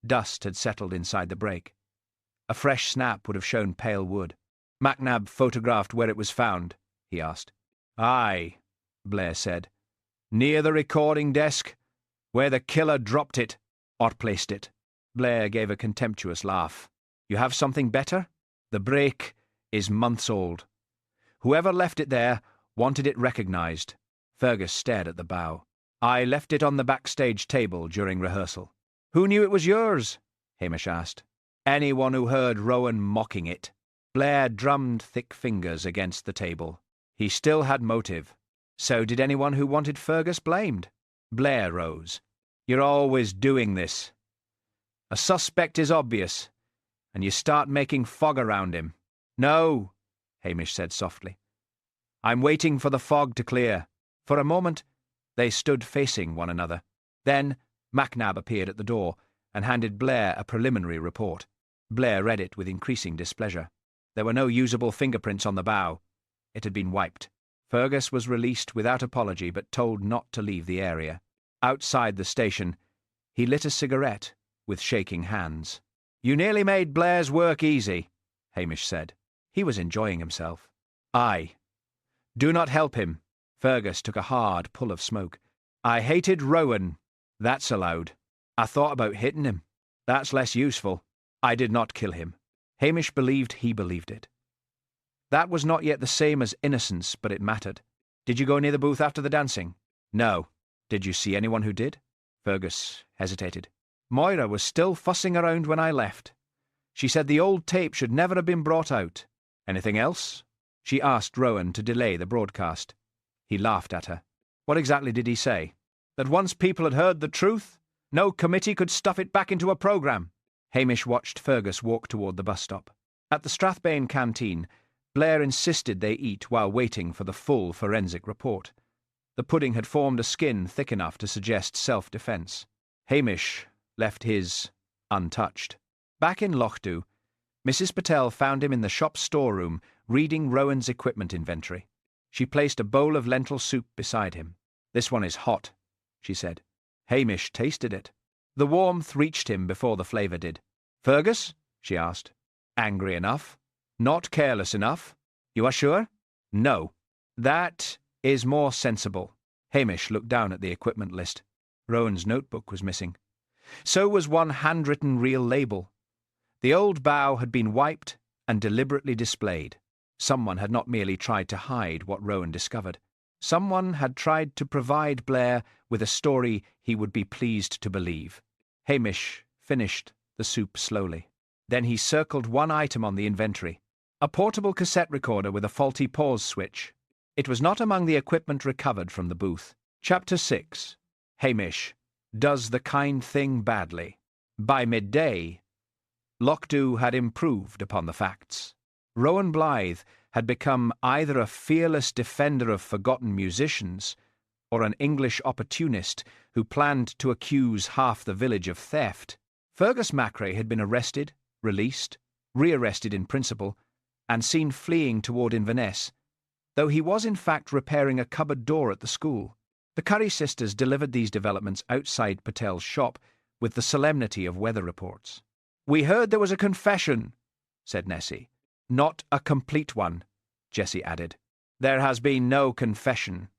Dust had settled inside the break. A fresh snap would have shown pale wood. "Macnab photographed where it was found?" he asked. "Aye," Blair said. "Near the recording desk, where the killer dropped it, or placed it." Blair gave a contemptuous laugh. "You have something better? The break is months old. Whoever left it there wanted it recognised." Fergus stared at the bow. "I left it on the backstage table during rehearsal." "Who knew it was yours?" Hamish asked. "Anyone who heard Rowan mocking it." Blair drummed thick fingers against the table. He still had motive. So did anyone who wanted Fergus blamed. Blair rose. "You're always doing this. A suspect is obvious, and you start making fog around him." "No," Hamish said softly. "I'm waiting for the fog to clear." For a moment, they stood facing one another. Then Macnab appeared at the door and handed Blair a preliminary report. Blair read it with increasing displeasure. There were no usable fingerprints on the bow. It had been wiped. Fergus was released without apology, but told not to leave the area. Outside the station, he lit a cigarette with shaking hands. "You nearly made Blair's work easy," Hamish said. He was enjoying himself. "Aye. Do not help him." Fergus took a hard pull of smoke. "I hated Rowan. That's allowed. I thought about hitting him. That's less useful. I did not kill him." Hamish believed he believed it. That was not yet the same as innocence, but it mattered. "Did you go near the booth after the dancing?" "No." "Did you see anyone who did?" Fergus hesitated. "Moira was still fussing around when I left. She said the old tape should never have been brought out." "Anything else?" She asked Rowan to delay the broadcast. He laughed at her. "What exactly did he say?" "That once people had heard the truth, no committee could stuff it back into a programme." Hamish watched Fergus walk toward the bus stop. At the Strathbane canteen, Blair insisted they eat while waiting for the full forensic report. The pudding had formed a skin thick enough to suggest self-defence. Hamish left his untouched. Back in Lochdubh, Mrs. Patel found him in the shop storeroom reading Rowan's equipment inventory. She placed a bowl of lentil soup beside him. "This one is hot," she said. Hamish tasted it. The warmth reached him before the flavour did. "Fergus?" she asked. "Angry enough. Not careless enough. You are sure?" "No." "That is more sensible." Hamish looked down at the equipment list. Rowan's notebook was missing. So was one handwritten real label. The old bow had been wiped and deliberately displayed. Someone had not merely tried to hide what Rowan discovered. Someone had tried to provide Blair with a story he would be pleased to believe. Hamish finished the soup slowly. Then he circled one item on the inventory. A portable cassette recorder with a faulty pause switch. It was not among the equipment recovered from the booth. Chapter 6. Hamish does the kind thing badly. By midday, Lochdubh had improved upon the facts. Rowan Blythe had become either a fearless defender of forgotten musicians or an English opportunist who planned to accuse half the village of theft. Fergus Macrae had been arrested, released, rearrested in principle, and seen fleeing toward Inverness, though he was in fact repairing a cupboard door at the school. The Curry sisters delivered these developments outside Patel's shop with the solemnity of weather reports. "We heard there was a confession," said Nessie. "Not a complete one," Jessie added. "There has been no confession,"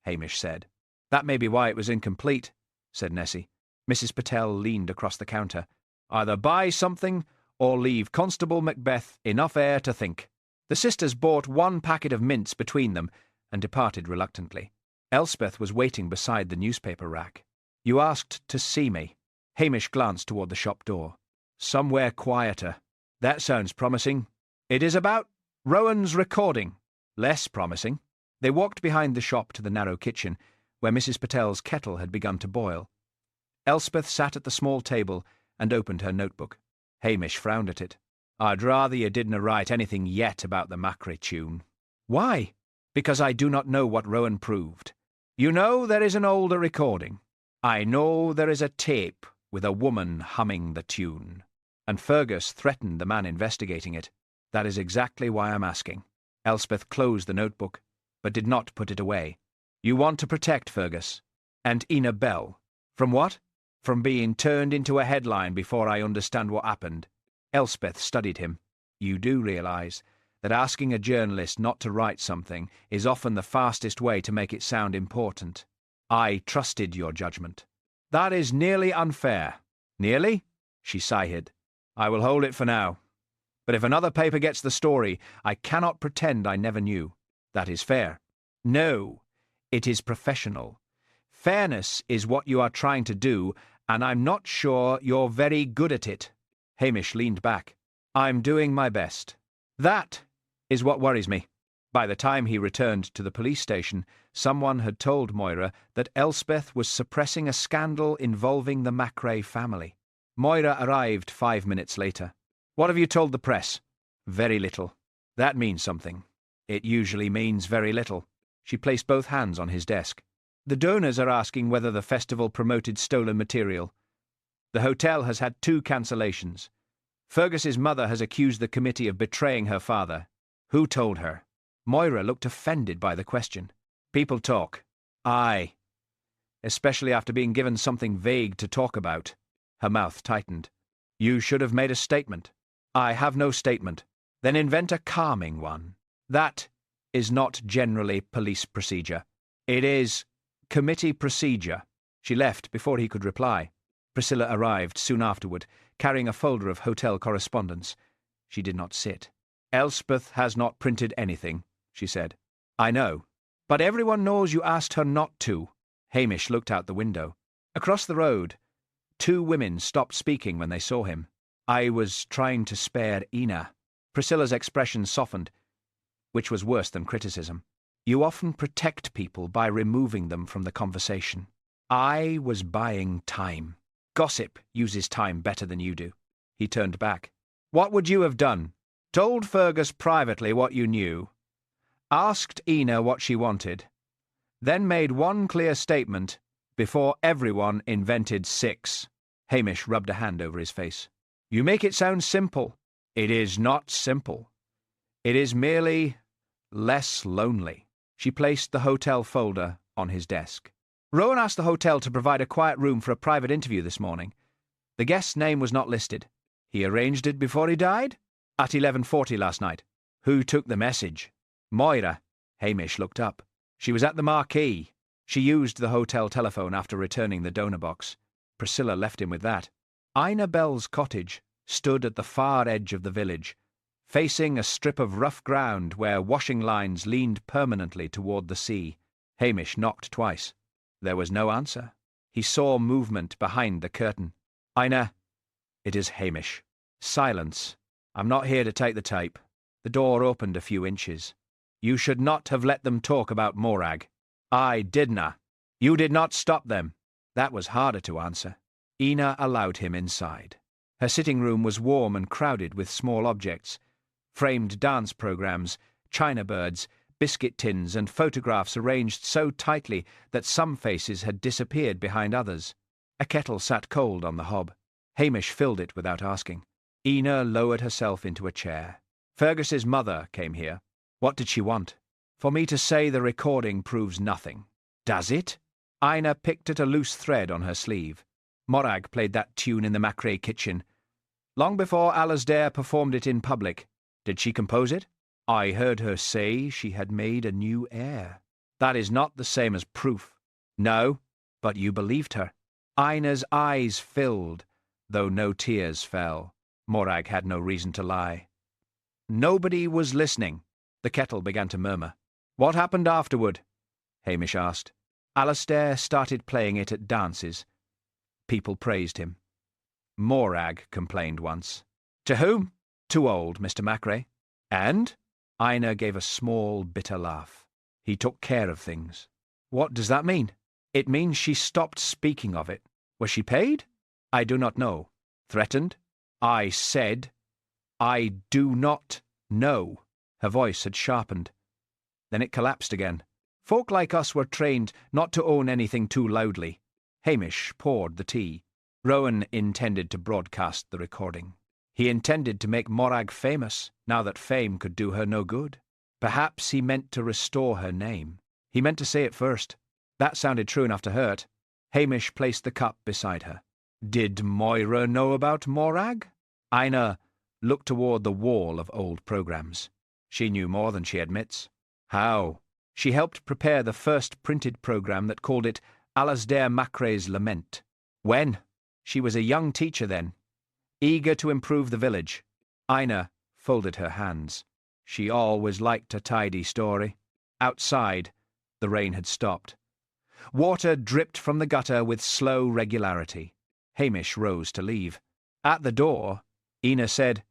Hamish said. "That may be why it was incomplete," said Nessie. Mrs. Patel leaned across the counter. "Either buy something or leave Constable Macbeth enough air to think." The sisters bought one packet of mints between them and departed reluctantly. Elspeth was waiting beside the newspaper rack. "You asked to see me." Hamish glanced toward the shop door. "Somewhere quieter. That sounds promising. It is about Rowan's recording. Less promising." They walked behind the shop to the narrow kitchen, where Mrs. Patel's kettle had begun to boil. Elspeth sat at the small table and opened her notebook. Hamish frowned at it. "I'd rather you didn't write anything yet about the Macrae tune." "Why?" "Because I do not know what Rowan proved. You know there is an older recording. I know there is a tape with a woman humming the tune. And Fergus threatened the man investigating it. That is exactly why I'm asking." Elspeth closed the notebook, but did not put it away. "You want to protect Fergus and Ina Bell. From what? From being turned into a headline before I understand what happened." Elspeth studied him. "You do realise that asking a journalist not to write something is often the fastest way to make it sound important. I trusted your judgment." "That is nearly unfair." "Nearly?" She sighed. "I will hold it for now. But if another paper gets the story, I cannot pretend I never knew. That is fair." "No, it is professional. Fairness is what you are trying to do, and I'm not sure you're very good at it." Hamish leaned back. "I'm doing my best. That is what worries me." By the time he returned to the police station, someone had told Moira that Elspeth was suppressing a scandal involving the Macrae family. Moira arrived 5 minutes later. "What have you told the press?" "Very little." "That means something." "It usually means very little." She placed both hands on his desk. "The donors are asking whether the festival promoted stolen material. The hotel has had 2 cancellations. Fergus's mother has accused the committee of betraying her father." "Who told her?" Moira looked offended by the question. "People talk." "Aye. Especially after being given something vague to talk about." Her mouth tightened. "You should have made a statement." "I have no statement." "Then invent a calming one." "That is not generally police procedure." "It is committee procedure." She left before he could reply. Priscilla arrived soon afterward, carrying a folder of hotel correspondence. She did not sit. "Elspeth has not printed anything," she said. "I know. But everyone knows you asked her not to." Hamish looked out the window. Across the road, 2 women stopped speaking when they saw him. "I was trying to spare Ina." Priscilla's expression softened, which was worse than criticism. "You often protect people by removing them from the conversation. I was buying time. Gossip uses time better than you do." He turned back. "What would you have done? Told Fergus privately what you knew, asked Ina what she wanted, then made one clear statement before everyone invented 6. Hamish rubbed a hand over his face. "You make it sound simple." "It is not simple. It is merely less lonely." She placed the hotel folder on his desk. "Rowan asked the hotel to provide a quiet room for a private interview this morning. The guest's name was not listed. He arranged it before he died?" "At 11:40 last night." "Who took the message?" "Moira." Hamish looked up. "She was at the Marquee. She used the hotel telephone after returning the donor box." Priscilla left him with that. Ina Bell's cottage stood at the far edge of the village, facing a strip of rough ground where washing lines leaned permanently toward the sea. Hamish knocked twice. There was no answer. He saw movement behind the curtain. "Ina." "It is Hamish." Silence. "I'm not here to take the tape." The door opened a few inches. "You should not have let them talk about Morag." "I didna." "You did not stop them." That was harder to answer. Ina allowed him inside. Her sitting room was warm and crowded with small objects. Framed dance programs, china birds, biscuit tins, and photographs arranged so tightly that some faces had disappeared behind others. A kettle sat cold on the hob. Hamish filled it without asking. Ina lowered herself into a chair. "Fergus's mother came here." "What did she want?" "For me to say the recording proves nothing." "Does it?" Ina picked at a loose thread on her sleeve. "Morag played that tune in the Macrae kitchen, long before Alasdair performed it in public. Did she compose it?" "I heard her say she had made a new air." "That is not the same as proof." "No, but you believed her." Ina's eyes filled, though no tears fell. Morag had no reason to lie. "Nobody was listening." The kettle began to murmur. "What happened afterward?" Hamish asked. Alastair started playing it at dances. People praised him. Morag complained once. To whom? Too old, Mr. Macrae. And? Ina gave a small, bitter laugh. He took care of things. What does that mean? It means she stopped speaking of it. Was she paid? I do not know. Threatened? I said, I do not know. Her voice had sharpened. Then it collapsed again. Folk like us were trained not to own anything too loudly. Hamish poured the tea. Rowan intended to broadcast the recording. He intended to make Morag famous, now that fame could do her no good. Perhaps he meant to restore her name. He meant to say it first. That sounded true enough to hurt. Hamish placed the cup beside her. Did Moira know about Morag? Ina looked toward the wall of old programmes. She knew more than she admits. How? She helped prepare the first printed programme that called it Alasdair Macrae's Lament. When? She was a young teacher then, eager to improve the village. Ina folded her hands. She always liked a tidy story. Outside, the rain had stopped. Water dripped from the gutter with slow regularity. Hamish rose to leave. At the door, Ina said,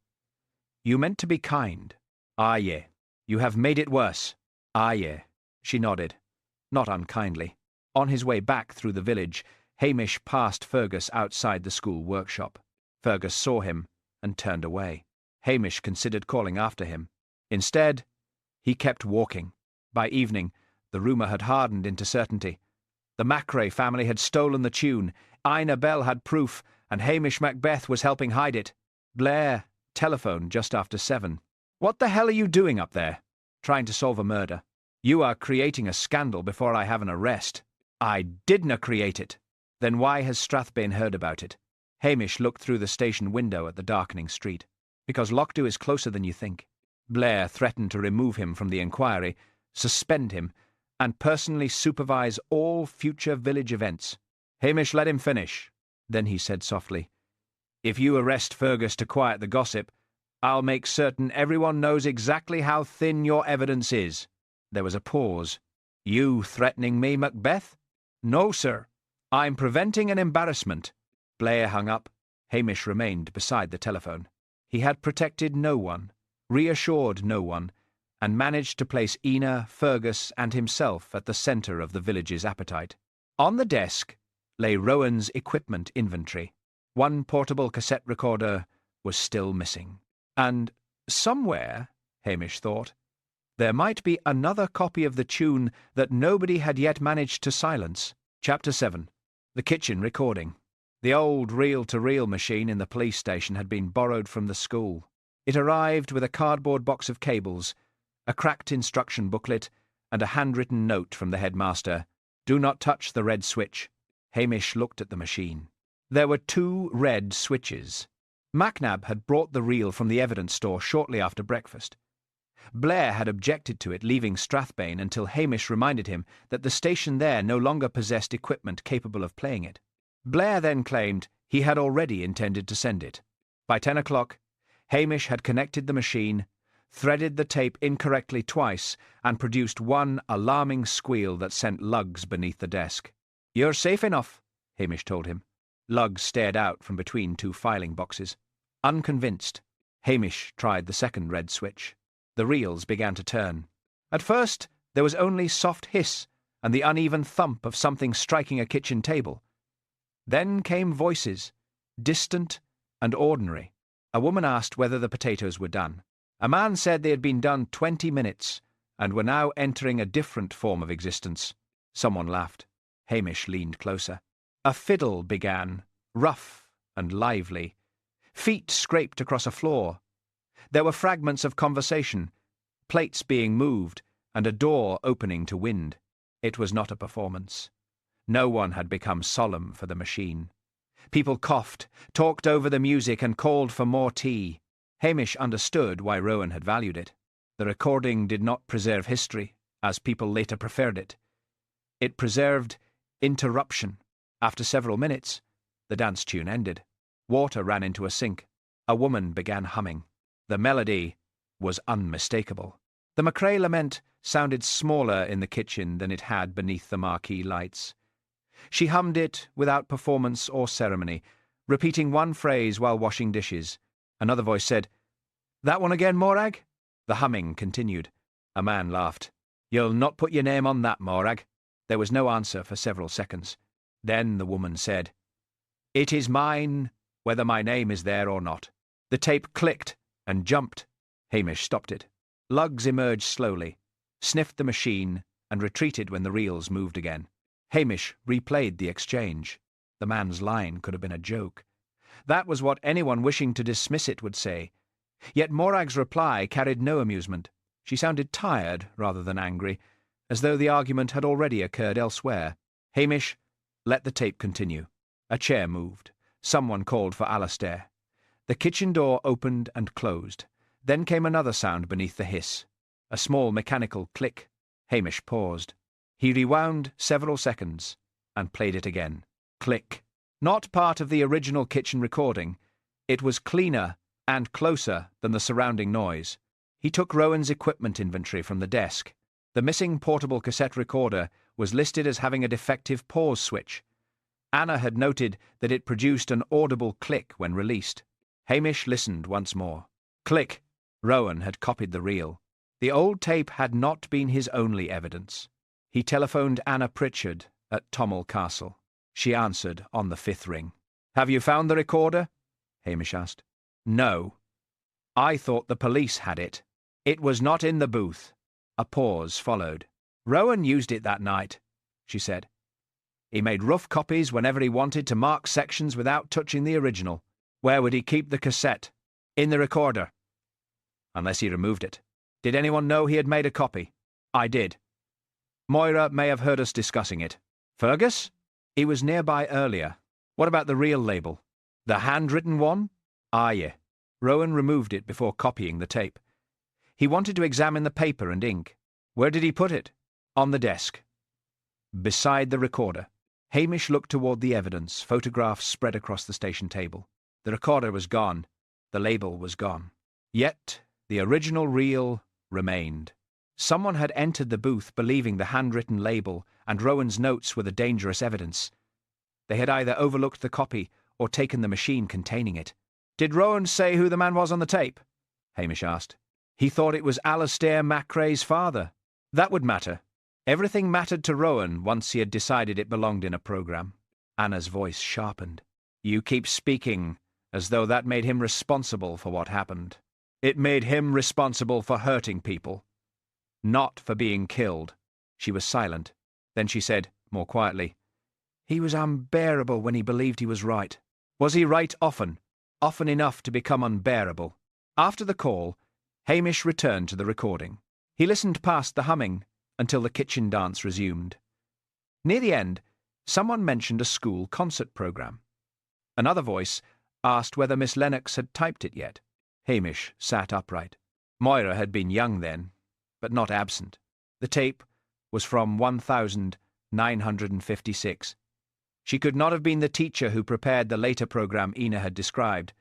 You meant to be kind. Ah, ye. You have made it worse. Ah, ye. She nodded, not unkindly. On his way back through the village, Hamish passed Fergus outside the school workshop. Fergus saw him and turned away. Hamish considered calling after him. Instead, he kept walking. By evening, the rumour had hardened into certainty. The Macrae family had stolen the tune. Ina Bell had proof, and Hamish Macbeth was helping hide it. Blair telephoned just after 7. What the hell are you doing up there? Trying to solve a murder. You are creating a scandal before I have an arrest. I didna create it. Then why has Strathbane heard about it? Hamish looked through the station window at the darkening street. Because Lochdubh is closer than you think. Blair threatened to remove him from the inquiry, suspend him, and personally supervise all future village events. Hamish let him finish. Then he said softly, If you arrest Fergus to quiet the gossip, I'll make certain everyone knows exactly how thin your evidence is. There was a pause. You threatening me, Macbeth? No, sir. I'm preventing an embarrassment. Blair hung up. Hamish remained beside the telephone. He had protected no one, reassured no one, and managed to place Ina, Fergus, and himself at the centre of the village's appetite. On the desk lay Rowan's equipment inventory. One portable cassette recorder was still missing. And somewhere, Hamish thought, there might be another copy of the tune that nobody had yet managed to silence. Chapter 7. The Kitchen Recording. The old reel-to-reel machine in the police station had been borrowed from the school. It arrived with a cardboard box of cables, a cracked instruction booklet, and a handwritten note from the headmaster. Do not touch the red switch. Hamish looked at the machine. There were 2 red switches. Macnab had brought the reel from the evidence store shortly after breakfast. Blair had objected to it leaving Strathbane until Hamish reminded him that the station there no longer possessed equipment capable of playing it. Blair then claimed he had already intended to send it. By 10 o'clock, Hamish had connected the machine, threaded the tape incorrectly twice, and produced one alarming squeal that sent Luggs beneath the desk. You're safe enough, Hamish told him. Luggs stared out from between 2 filing boxes. Unconvinced, Hamish tried the second red switch. The reels began to turn. At first, there was only soft hiss and the uneven thump of something striking a kitchen table. Then came voices, distant and ordinary. A woman asked whether the potatoes were done. A man said they had been done 20 minutes and were now entering a different form of existence. Someone laughed. Hamish leaned closer. A fiddle began, rough and lively. Feet scraped across a floor. There were fragments of conversation, plates being moved, and a door opening to wind. It was not a performance. No one had become solemn for the machine. People coughed, talked over the music, and called for more tea. Hamish understood why Rowan had valued it. The recording did not preserve history, as people later preferred it. It preserved interruption. After several minutes, the dance tune ended. Water ran into a sink. A woman began humming. The melody was unmistakable. The Macrae Lament sounded smaller in the kitchen than it had beneath the marquee lights. She hummed it without performance or ceremony, repeating one phrase while washing dishes. Another voice said, "That one again, Morag?" The humming continued. A man laughed. "You'll not put your name on that, Morag." There was no answer for several seconds. Then the woman said, "It is mine, whether my name is there or not." The tape clicked and jumped. Hamish stopped it. Lugs emerged slowly, sniffed the machine, and retreated when the reels moved again. Hamish replayed the exchange. The man's line could have been a joke. That was what anyone wishing to dismiss it would say. Yet Morag's reply carried no amusement. She sounded tired rather than angry, as though the argument had already occurred elsewhere. Hamish let the tape continue. A chair moved. Someone called for Alastair. The kitchen door opened and closed. Then came another sound beneath the hiss. A small mechanical click. Hamish paused. He rewound several seconds and played it again. Click. Not part of the original kitchen recording, it was cleaner and closer than the surrounding noise. He took Rowan's equipment inventory from the desk. The missing portable cassette recorder was listed as having a defective pause switch. Anna had noted that it produced an audible click when released. Hamish listened once more. Click. Rowan had copied the reel. The old tape had not been his only evidence. He telephoned Anna Pritchard at Tommel Castle. She answered on the 5th ring. "Have you found the recorder?" Hamish asked. "No. I thought the police had it. It was not in the booth." A pause followed. "Rowan used it that night," she said. "He made rough copies whenever he wanted to mark sections without touching the original. Where would he keep the cassette? In the recorder. Unless he removed it. Did anyone know he had made a copy? I did. Moira may have heard us discussing it. Fergus? He was nearby earlier. What about the real label? The handwritten one? Aye. Rowan removed it before copying the tape. He wanted to examine the paper and ink. Where did he put it? On the desk. Beside the recorder. Hamish looked toward the evidence, photographs spread across the station table. The recorder was gone. The label was gone. Yet the original reel remained. Someone had entered the booth believing the handwritten label and Rowan's notes were the dangerous evidence. They had either overlooked the copy or taken the machine containing it. "Did Rowan say who the man was on the tape?" Hamish asked. "He thought it was Alastair Macrae's father. That would matter. Everything mattered to Rowan once he had decided it belonged in a programme." Anna's voice sharpened. "You keep speaking as though that made him responsible for what happened. It made him responsible for hurting people, not for being killed." She was silent. Then she said, more quietly, "He was unbearable when he believed he was right." Was he right often? Often enough to become unbearable? After the call, Hamish returned to the recording. He listened past the humming until the kitchen dance resumed. Near the end, someone mentioned a school concert programme. Another voice asked whether Miss Lennox had typed it yet. Hamish sat upright. Moira had been young then, but not absent. The tape was from 1956. She could not have been the teacher who prepared the later programme Ina had described,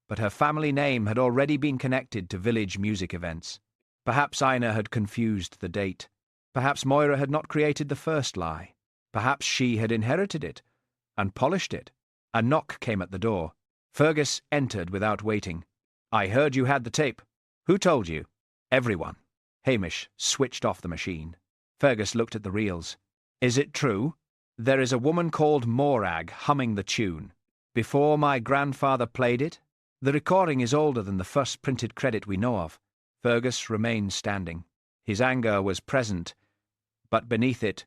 but her family name had already been connected to village music events. Perhaps Ina had confused the date. Perhaps Moira had not created the first lie. Perhaps she had inherited it and polished it. A knock came at the door. Fergus entered without waiting. "I heard you had the tape." "Who told you?" "Everyone." Hamish switched off the machine. Fergus looked at the reels. "Is it true? There is a woman called Morag humming the tune. Before my grandfather played it? The recording is older than the first printed credit we know of." Fergus remained standing. His anger was present, but beneath it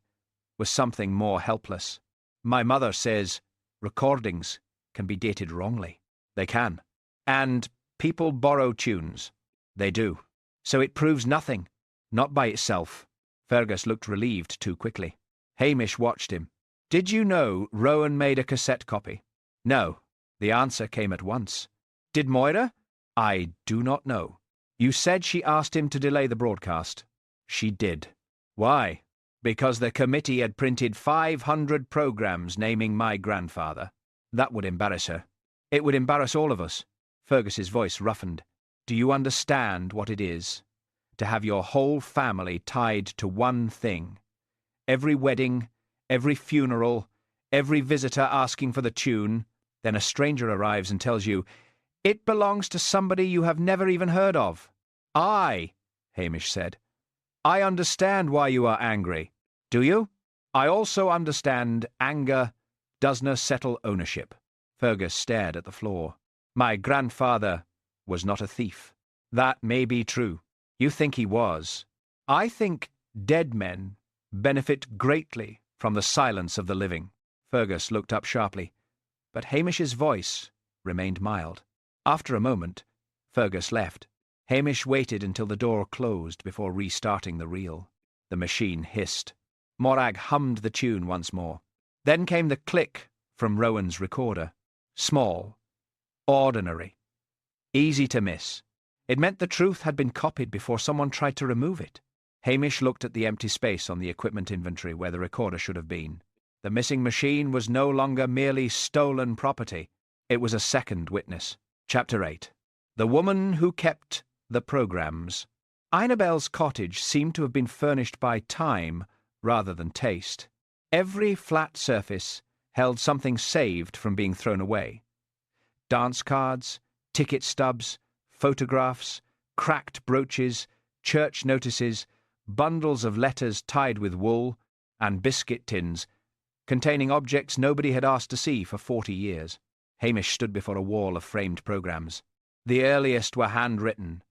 was something more helpless. "My mother says recordings can be dated wrongly." "They can. And people borrow tunes." "They do. So it proves nothing. Not by itself." Fergus looked relieved too quickly. Hamish watched him. "Did you know Rowan made a cassette copy?" "No." The answer came at once. "Did Moira?" "I do not know." "You said she asked him to delay the broadcast." "She did." "Why?" "Because the committee had printed 500 programmes naming my grandfather. That would embarrass her. It would embarrass all of us." Fergus's voice roughened. "Do you understand what it is? to have your whole family tied to one thing. Every wedding, every funeral, every visitor asking for the tune, then a stranger arrives and tells you, "It belongs to somebody you have never even heard of." "Aye," Hamish said. "I understand why you are angry. Do you? I also understand anger doesna settle ownership." Fergus stared at the floor. "My grandfather was not a thief." "That may be true. You think he was. I think dead men benefit greatly from the silence of the living." Fergus looked up sharply, but Hamish's voice remained mild. After a moment, Fergus left. Hamish waited until the door closed before restarting the reel. The machine hissed. Morag hummed the tune once more. Then came the click from Rowan's recorder. Small, ordinary, easy to miss. It meant the truth had been copied before someone tried to remove it. Hamish looked at the empty space on the equipment inventory where the recorder should have been. The missing machine was no longer merely stolen property. It was a second witness. Chapter 8. The Woman Who Kept the Programmes. Inabel's cottage seemed to have been furnished by time rather than taste. Every flat surface held something saved from being thrown away. Dance cards, ticket stubs, photographs, cracked brooches, church notices, bundles of letters tied with wool, and biscuit tins containing objects nobody had asked to see for 40 years. Hamish stood before a wall of framed programmes. The earliest were handwritten.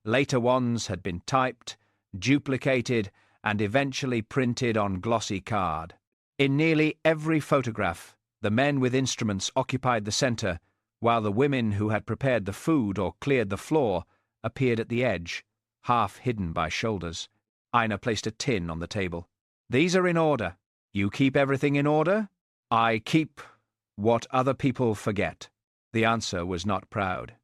Later ones had been typed, duplicated, and eventually printed on glossy card. In nearly every photograph, the men with instruments occupied the centre, while the women who had prepared the food or cleared the floor appeared at the edge, half hidden by shoulders. Ina placed a tin on the table. "These are in order. You keep everything in order?" "I keep what other people forget." The answer was not proud.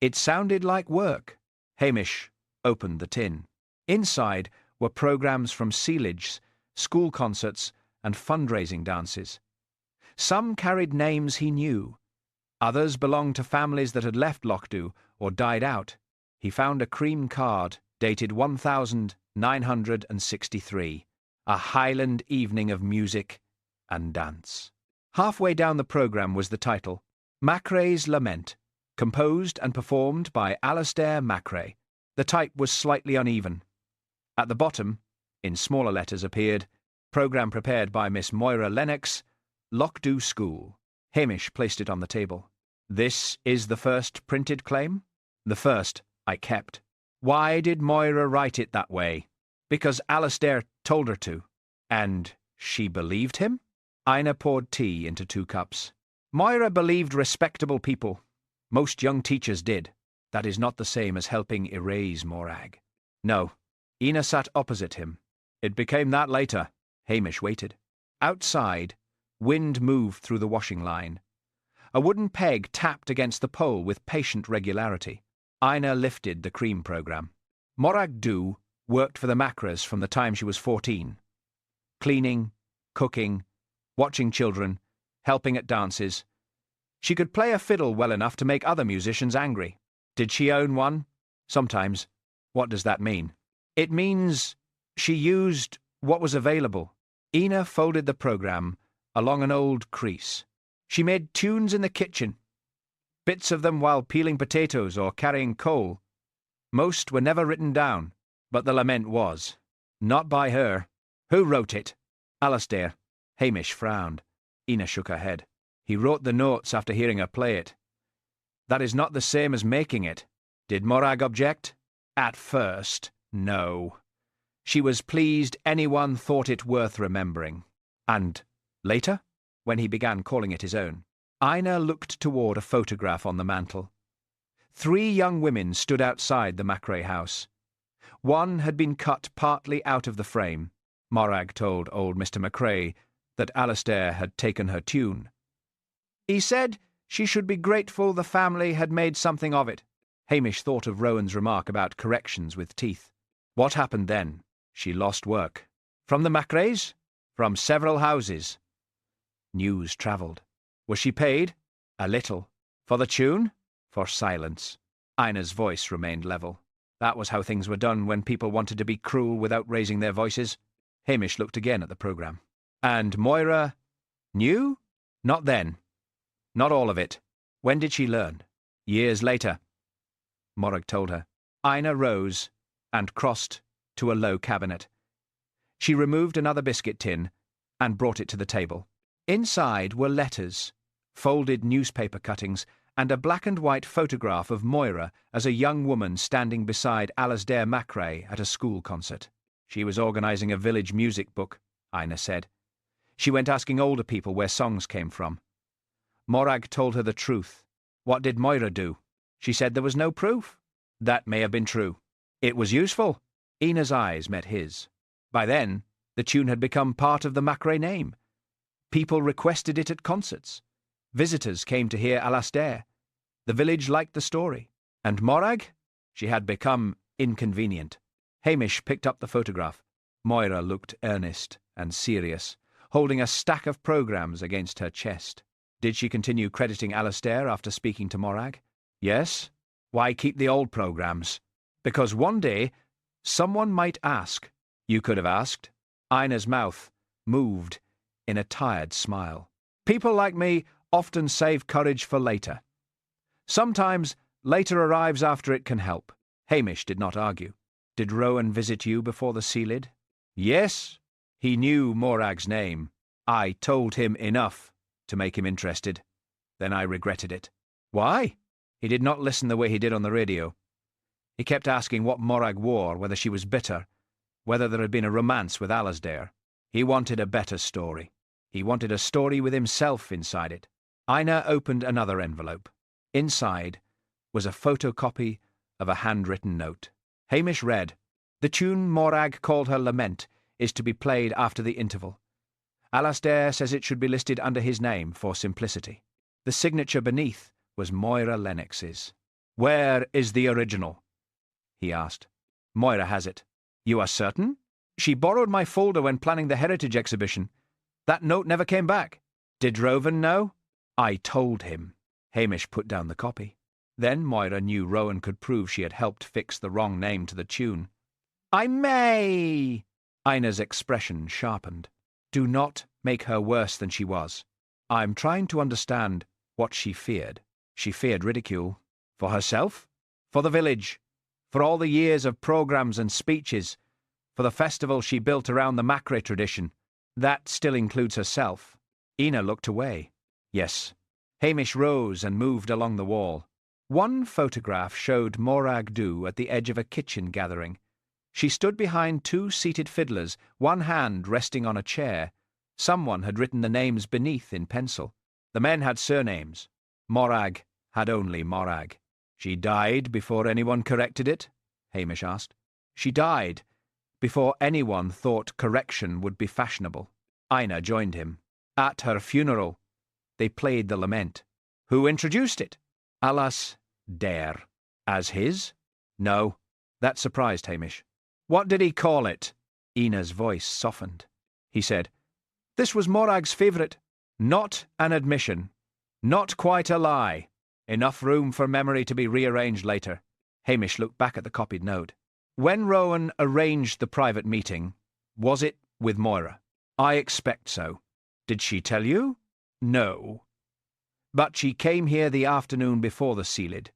It sounded like work. Hamish opened the tin. Inside were programmes from Ceilidh's, school concerts, and fundraising dances. Some carried names he knew. Others belonged to families that had left Lochdubh or died out. He found a cream card dated 1963, a Highland evening of music and dance. Halfway down the programme was the title, Macrae's Lament, composed and performed by Alistair Macrae. The type was slightly uneven. At the bottom, in smaller letters, appeared, Programme prepared by Miss Moira Lennox, Lochdubh School. Hamish placed it on the table. "This is the first printed claim?" "The first I kept." "Why did Moira write it that way?" "Because Alistair told her to." "And she believed him?" Ina poured tea into 2 cups. "Moira believed respectable people. Most young teachers did. That is not the same as helping erase Morag." "No." Ina sat opposite him. "It became that later." Hamish waited. Outside, wind moved through the washing line. A wooden peg tapped against the pole with patient regularity. Ina lifted the cream programme. Morag worked for the Macraes from the time she was 14. Cleaning, cooking, watching children, helping at dances. She could play a fiddle well enough to make other musicians angry. Did she own one? Sometimes. What does that mean? It means she used what was available. Ina folded the programme along an old crease. She made tunes in the kitchen, bits of them while peeling potatoes or carrying coal. Most were never written down, but the lament was. Not by her. Who wrote it? Alistair. Hamish frowned. Ina shook her head. He wrote the notes after hearing her play it. That is not the same as making it. Did Morag object? At first, no. She was pleased anyone thought it worth remembering. And later, when he began calling it his own, Ina looked toward a photograph on the mantel. 3 young women stood outside the Macrae house. One had been cut partly out of the frame. Morag told old Mr. Macrae that Alistair had taken her tune. He said she should be grateful the family had made something of it. Hamish thought of Rowan's remark about corrections with teeth. What happened then? She lost work. From the Macraes? From several houses. News travelled. Was she paid? A little. For the tune? For silence. Ina's voice remained level. That was how things were done when people wanted to be cruel without raising their voices. Hamish looked again at the programme. And Moira knew? Not then. Not all of it. When did she learn? Years later. Morag told her. Ina rose and crossed to a low cabinet. She removed another biscuit tin and brought it to the table. Inside were letters, folded newspaper cuttings, and a black-and-white photograph of Moira as a young woman standing beside Alasdair Macrae at a school concert. She was organising a village music book, Ina said. She went asking older people where songs came from. Morag told her the truth. What did Moira do? She said there was no proof. That may have been true. It was useful. Ina's eyes met his. By then, the tune had become part of the Macrae name. People requested it at concerts. Visitors came to hear Alasdair. The village liked the story. And Morag? She had become inconvenient. Hamish picked up the photograph. Moira looked earnest and serious, holding a stack of programmes against her chest. Did she continue crediting Alasdair after speaking to Morag? Yes. Why keep the old programmes? Because one day, someone might ask. You could have asked. Ina's mouth moved in a tired smile. People like me often save courage for later. Sometimes later arrives after it can help. Hamish did not argue. Did Rowan visit you before the Ceilidh? Yes. He knew Morag's name. I told him enough to make him interested. Then I regretted it. Why? He did not listen the way he did on the radio. He kept asking what Morag wore, whether she was bitter, whether there had been a romance with Alasdair. He wanted a better story. He wanted a story with himself inside it. Ina opened another envelope. Inside was a photocopy of a handwritten note. Hamish read, "The tune Morag called her Lament is to be played after the interval. Alasdair says it should be listed under his name for simplicity." The signature beneath was Moira Lennox's. "Where is the original?" he asked. "Moira has it." "You are certain?" "She borrowed my folder when planning the Heritage exhibition. That note never came back." "Did Rowan know?" "I told him." Hamish put down the copy. Then Moira knew Rowan could prove she had helped fix the wrong name to the tune. "I may!" Ina's expression sharpened. "Do not make her worse than she was. I'm trying to understand what she feared." She feared ridicule. For herself? For the village? For all the years of programmes and speeches? For the festival she built around the Macrae tradition? That still includes herself. Ina looked away. Yes. Hamish rose and moved along the wall. One photograph showed Morag Dhu at the edge of a kitchen gathering. She stood behind two seated fiddlers, one hand resting on a chair. Someone had written the names beneath in pencil. The men had surnames. Morag had only Morag. "She died before anyone corrected it?" Hamish asked. "She died before anyone thought correction would be fashionable." Ina joined him. At her funeral, they played the lament. Who introduced it? Alasdair. As his? No. That surprised Hamish. What did he call it? Ina's voice softened. He said, "This was Morag's favourite. Not an admission. Not quite a lie. Enough room for memory to be rearranged later." Hamish looked back at the copied note. "When Rowan arranged the private meeting, was it with Moira?" "I expect so." "Did she tell you?" "No. But she came here the afternoon before the Ceilidh.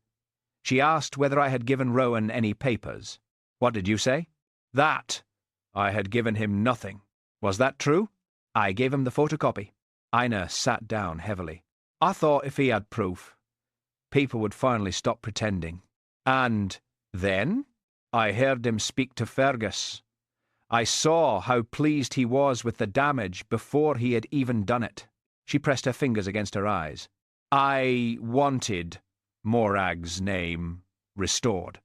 She asked whether I had given Rowan any papers." "What did you say?" "That I had given him nothing." "Was that true?" "I gave him the photocopy." Ina sat down heavily. "I thought if he had proof, people would finally stop pretending." "And then?" "I heard him speak to Fergus. I saw how pleased he was with the damage before he had even done it." She pressed her fingers against her eyes. "I wanted Morag's name restored.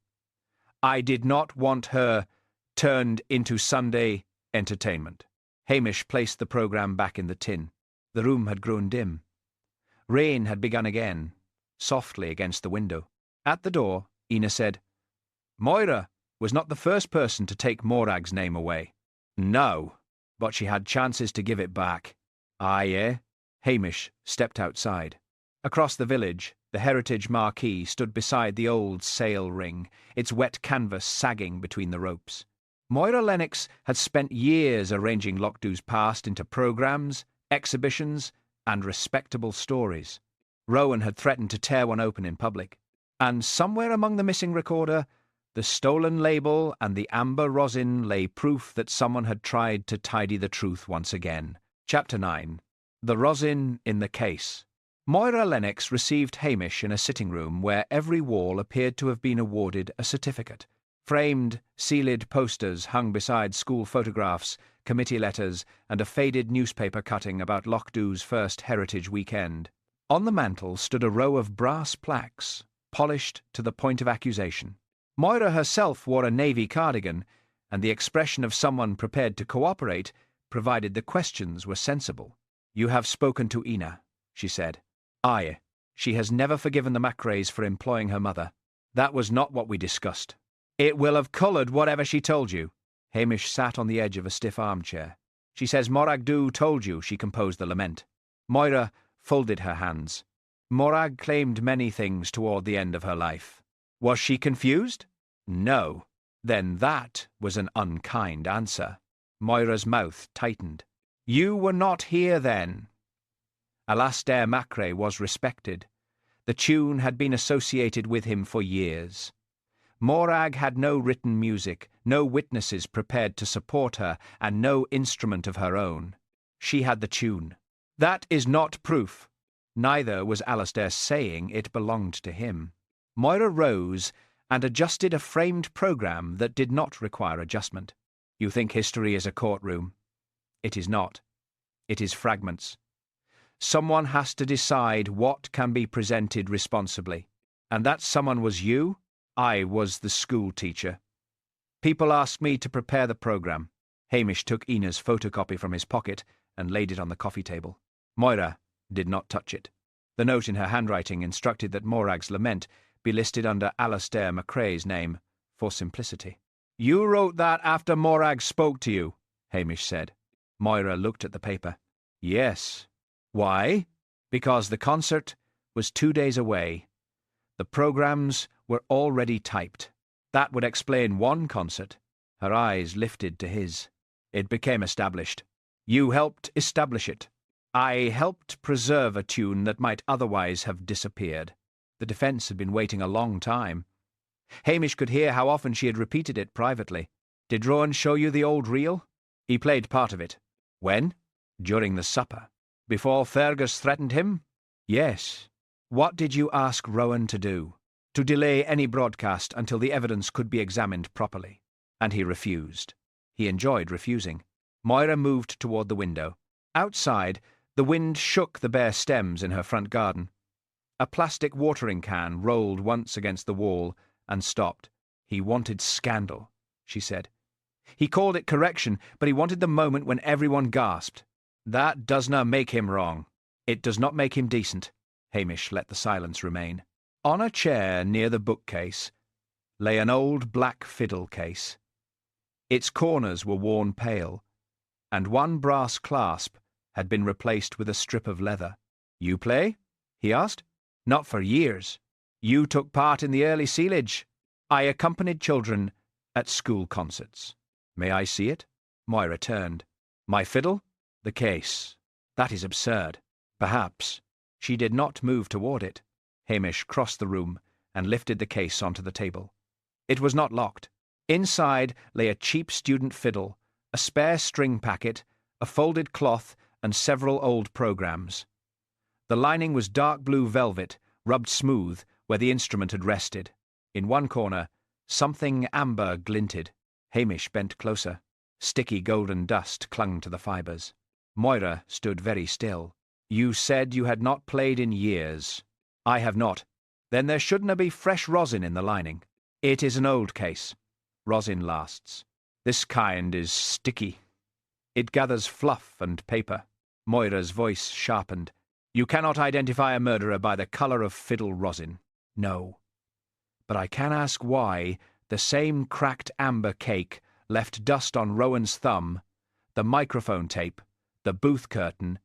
I did not want her turned into Sunday entertainment." Hamish placed the programme back in the tin. The room had grown dim. Rain had begun again, softly against the window. At the door, Ina said, "Moira was not the first person to take Morag's name away." "No, but she had chances to give it back." "Aye, eh?" Hamish stepped outside. Across the village, The Heritage Marquee stood beside the old sail ring, its wet canvas sagging between the ropes. Moira Lennox had spent years arranging Lochdubh's past into programmes, exhibitions, and respectable stories. Rowan had threatened to tear one open in public. And somewhere among the missing recorder, the stolen label and the amber rosin lay proof that someone had tried to tidy the truth once again. Chapter 9. The Rosin in the Case. Moira Lennox received Hamish in a sitting room where every wall appeared to have been awarded a certificate. Framed Ceilidh posters hung beside school photographs, committee letters, and a faded newspaper cutting about Lochdubh's first Heritage weekend. On the mantel stood a row of brass plaques, polished to the point of accusation. Moira herself wore a navy cardigan, and the expression of someone prepared to cooperate, provided the questions were sensible. "You have spoken to Ina," she said. "Aye. She has never forgiven the Macraes for employing her mother. That was not what we discussed." "It will have coloured whatever she told you." Hamish sat on the edge of a stiff armchair. "She says Morag told you she composed the lament." Moira folded her hands. "Morag claimed many things toward the end of her life." "Was she confused?" "No." "Then that was an unkind answer." Moira's mouth tightened. "You were not here then." Alastair Macrae was respected. The tune had been associated with him for years. Morag had no written music, no witnesses prepared to support her, and no instrument of her own. She had the tune. "That is not proof." Neither was Alastair saying it belonged to him. Moira rose and adjusted a framed programme that did not require adjustment. "You think history is a courtroom. It is not. It is fragments. Someone has to decide what can be presented responsibly. And that someone was you? I was the school teacher. People asked me to prepare the programme." Hamish took Ina's photocopy from his pocket and laid it on the coffee table. Moira did not touch it. The note in her handwriting instructed that Morag's lament be listed under Alastair Macrae's name, for simplicity. "You wrote that after Morag spoke to you," Hamish said. Moira looked at the paper. "Yes." "Why?" "Because the concert was 2 days away. The programmes were already typed. That would explain one concert." Her eyes lifted to his. "It became established." "You helped establish it." "I helped preserve a tune that might otherwise have disappeared." The defence had been waiting a long time. Hamish could hear how often she had repeated it privately. "Did Rowan show you the old reel?" "He played part of it." "When?" "During the supper." "Before Fergus threatened him?" "Yes." "What did you ask Rowan to do?" "To delay any broadcast until the evidence could be examined properly." "And he refused." "He enjoyed refusing." Moira moved toward the window. Outside, the wind shook the bare stems in her front garden. A plastic watering can rolled once against the wall and stopped. "He wanted scandal," she said. "He called it correction, but he wanted the moment when everyone gasped." "That does not make him wrong." "It does not make him decent." Hamish let the silence remain. On a chair near the bookcase lay an old black fiddle case. Its corners were worn pale, and one brass clasp had been replaced with a strip of leather. "You play?" he asked. "Not for years." "You took part in the early Ceilidh." "I accompanied children at school concerts." "May I see it?" Moira turned. "My fiddle?" "The case." "That is absurd." "Perhaps." She did not move toward it. Hamish crossed the room and lifted the case onto the table. It was not locked. Inside lay a cheap student fiddle, a spare string packet, a folded cloth, and several old programmes. The lining was dark blue velvet, rubbed smooth where the instrument had rested. In one corner, something amber glinted. Hamish bent closer. Sticky golden dust clung to the fibres. Moira stood very still. "You said you had not played in years." "I have not." "Then there shouldn't be fresh rosin in the lining." "It is an old case. Rosin lasts. This kind is sticky. It gathers fluff and paper." Moira's voice sharpened. "You cannot identify a murderer by the colour of fiddle rosin." "No. But I can ask why the same cracked amber cake left dust on Rowan's thumb, the microphone tape, the booth curtain,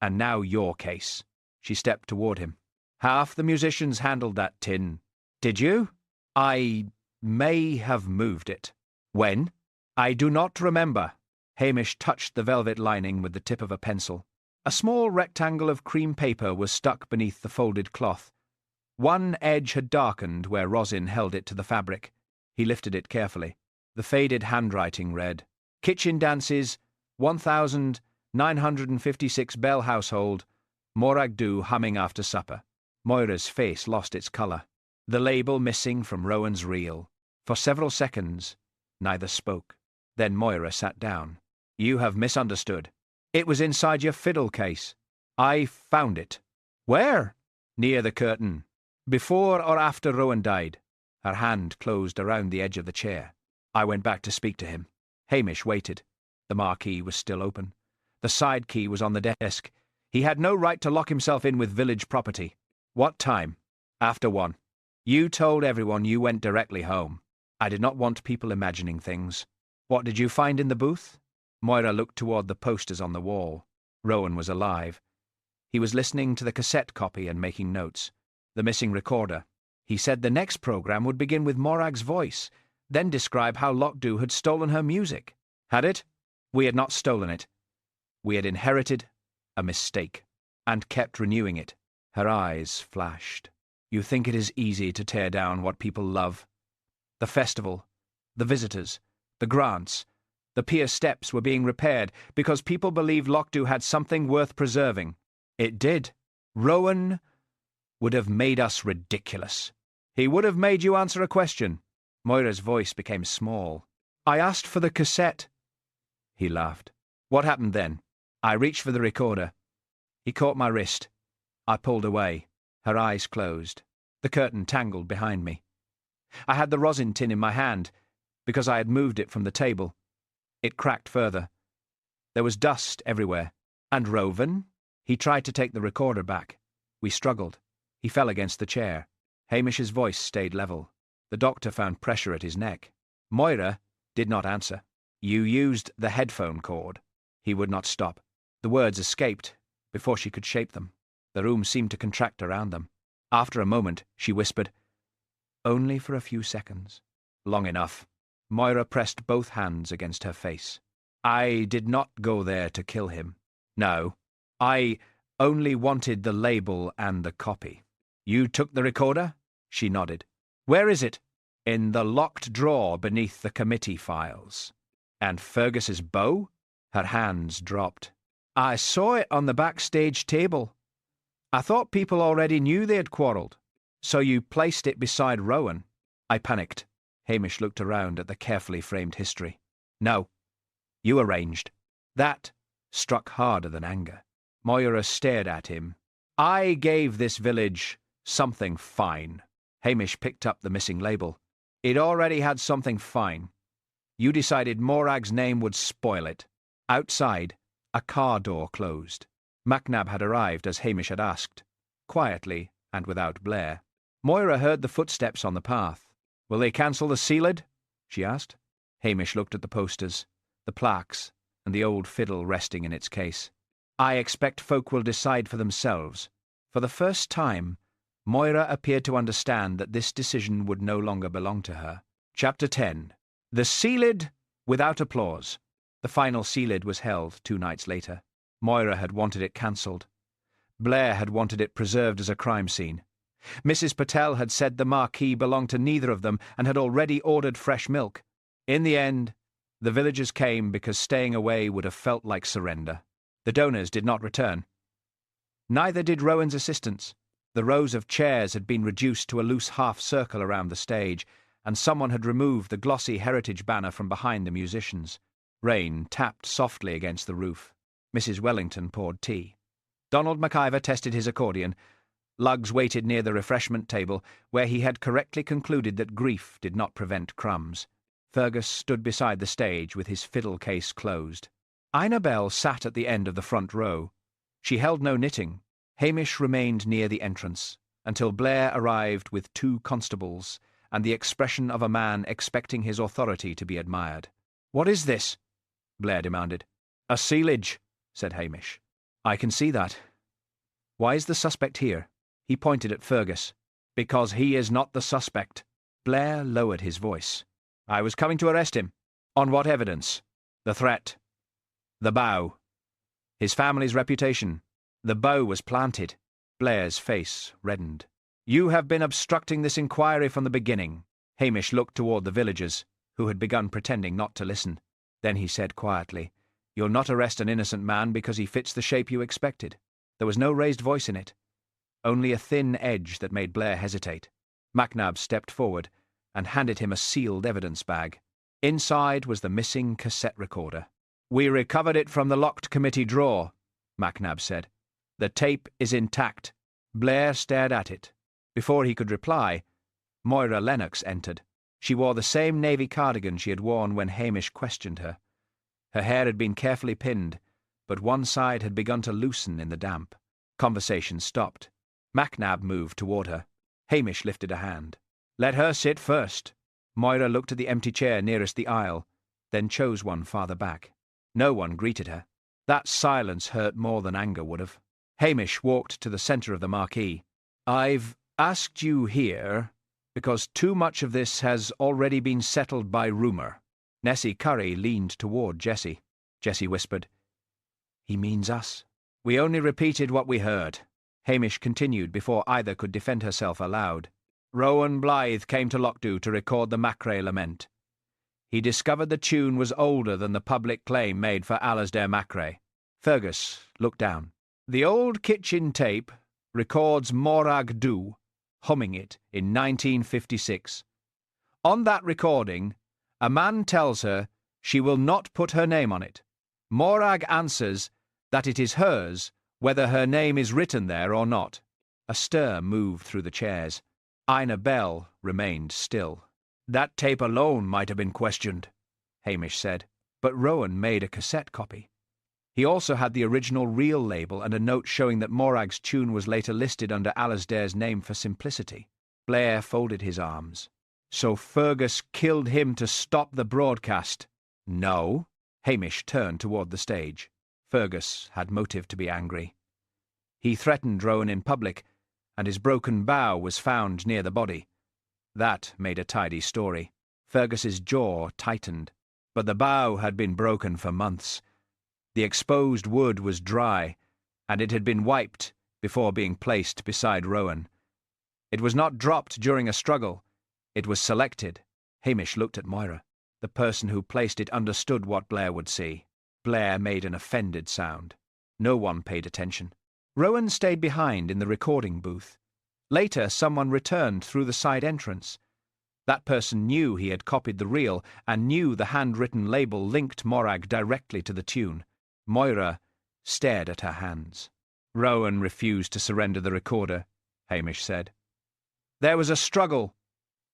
and now your case." She stepped toward him. Half the musicians handled that tin. Did you? I may have moved it. When? I do not remember. Hamish touched the velvet lining with the tip of a pencil. A small rectangle of cream paper was stuck beneath the folded cloth. One edge had darkened where Rosin held it to the fabric. He lifted it carefully. The faded handwriting read, Kitchen dances, 1956 bell household, Morag humming after supper. Moira's face lost its colour. The label missing from Rowan's reel. For several seconds, neither spoke. Then Moira sat down. You have misunderstood. It was inside your fiddle case. I found it. Where? Near the curtain. Before or after Rowan died. Her hand closed around the edge of the chair. I went back to speak to him. Hamish waited. The Marquee was still open. The side key was on the desk. He had no right to lock himself in with village property. What time? After 1. You told everyone you went directly home. I did not want people imagining things. What did you find in the booth? Moira looked toward the posters on the wall. Rowan was alive. He was listening to the cassette copy and making notes. The missing recorder. He said the next program would begin with Morag's voice, then describe how Lochdubh had stolen her music. Had it? We had not stolen it. We had inherited a mistake, and kept renewing it. Her eyes flashed. You think it is easy to tear down what people love? The festival, the visitors, the grants, the pier steps were being repaired because people believed Lochdubh had something worth preserving. It did. Rowan would have made us ridiculous. He would have made you answer a question. Moira's voice became small. I asked for the cassette. He laughed. What happened then? I reached for the recorder. He caught my wrist. I pulled away. Her eyes closed. The curtain tangled behind me. I had the rosin tin in my hand, because I had moved it from the table. It cracked further. There was dust everywhere. And Rowan? He tried to take the recorder back. We struggled. He fell against the chair. Hamish's voice stayed level. The doctor found pressure at his neck. Moira did not answer. You used the headphone cord. He would not stop. The words escaped before she could shape them. The room seemed to contract around them. After a moment, she whispered, Only for a few seconds. Long enough. Moira pressed both hands against her face. I did not go there to kill him. No. I only wanted the label and the copy. You took the recorder? She nodded. Where is it? In the locked drawer beneath the committee files. And Fergus's bow? Her hands dropped. I saw it on the backstage table. I thought people already knew they had quarrelled. So you placed it beside Rowan. I panicked. Hamish looked around at the carefully framed history. No. You arranged. That struck harder than anger. Moira stared at him. I gave this village something fine. Hamish picked up the missing label. It already had something fine. You decided Morag's name would spoil it. Outside, a car door closed. Macnab had arrived as Hamish had asked, quietly and without blare. Moira heard the footsteps on the path. Will they cancel the Ceilidh? She asked. Hamish looked at the posters, the plaques, and the old fiddle resting in its case. I expect folk will decide for themselves. For the first time, Moira appeared to understand that this decision would no longer belong to her. Chapter 10. The Ceilidh without applause. The final Ceilidh was held 2 nights later. Moira had wanted it cancelled. Blair had wanted it preserved as a crime scene. Mrs. Patel had said the Marquee belonged to neither of them and had already ordered fresh milk. In the end, the villagers came because staying away would have felt like surrender. The donors did not return. Neither did Rowan's assistants. The rows of chairs had been reduced to a loose half-circle around the stage, and someone had removed the glossy heritage banner from behind the musicians. Rain tapped softly against the roof. Mrs. Wellington poured tea. Donald MacIver tested his accordion. Luggs waited near the refreshment table, where he had correctly concluded that grief did not prevent crumbs. Fergus stood beside the stage with his fiddle case closed. Ina Bell sat at the end of the front row. She held no knitting. Hamish remained near the entrance, until Blair arrived with 2 constables, and the expression of a man expecting his authority to be admired. "What is this?" Blair demanded. "A Ceilidh," said Hamish. "I can see that. Why is the suspect here?" He pointed at Fergus. "Because he is not the suspect." Blair lowered his voice. "I was coming to arrest him." "On what evidence?" "The threat. The bow. His family's reputation. The bow was planted." Blair's face reddened. "You have been obstructing this inquiry from the beginning." Hamish looked toward the villagers, who had begun pretending not to listen. Then he said quietly, "You'll not arrest an innocent man because he fits the shape you expected." There was no raised voice in it, only a thin edge that made Blair hesitate. Macnab stepped forward and handed him a sealed evidence bag. Inside was the missing cassette recorder. "We recovered it from the locked committee drawer," Macnab said. "The tape is intact." Blair stared at it. Before he could reply, Moira Lennox entered. She wore the same navy cardigan she had worn when Hamish questioned her. Her hair had been carefully pinned, but one side had begun to loosen in the damp. Conversation stopped. Macnab moved toward her. Hamish lifted a hand. "Let her sit first." Moira looked at the empty chair nearest the aisle, then chose one farther back. No one greeted her. That silence hurt more than anger would have. Hamish walked to the centre of the marquee. "I've asked you here because too much of this has already been settled by rumour." Nessie Curry leaned toward Jessie. Jessie whispered, "He means us." "We only repeated what we heard," Hamish continued before either could defend herself aloud. "Rowan Blythe came to Lochdubh to record the Macrae Lament. He discovered the tune was older than the public claim made for Alasdair Macrae." Fergus looked down. "The old kitchen tape records Morag humming it in 1956. On that recording, a man tells her she will not put her name on it. Morag answers that it is hers, whether her name is written there or not." A stir moved through the chairs. Ina Bell remained still. "That tape alone might have been questioned," Hamish said, but Rowan made a cassette copy. He also had the original reel label and a note showing that Morag's tune was later listed under Alasdair's name for simplicity. Blair folded his arms. "So Fergus killed him to stop the broadcast?" "No." Hamish turned toward the stage. Fergus had motive to be angry. He threatened Rowan in public, and his broken bow was found near the body. That made a tidy story. Fergus's jaw tightened. But the bow had been broken for months. The exposed wood was dry, and it had been wiped before being placed beside Rowan. It was not dropped during a struggle. It was selected. Hamish looked at Moira. The person who placed it understood what Blair would see. Blair made an offended sound. No one paid attention. Rowan stayed behind in the recording booth. Later, someone returned through the side entrance. That person knew he had copied the reel and knew the handwritten label linked Morag directly to the tune. Moira stared at her hands. "Rowan refused to surrender the recorder," Hamish said. "There was a struggle.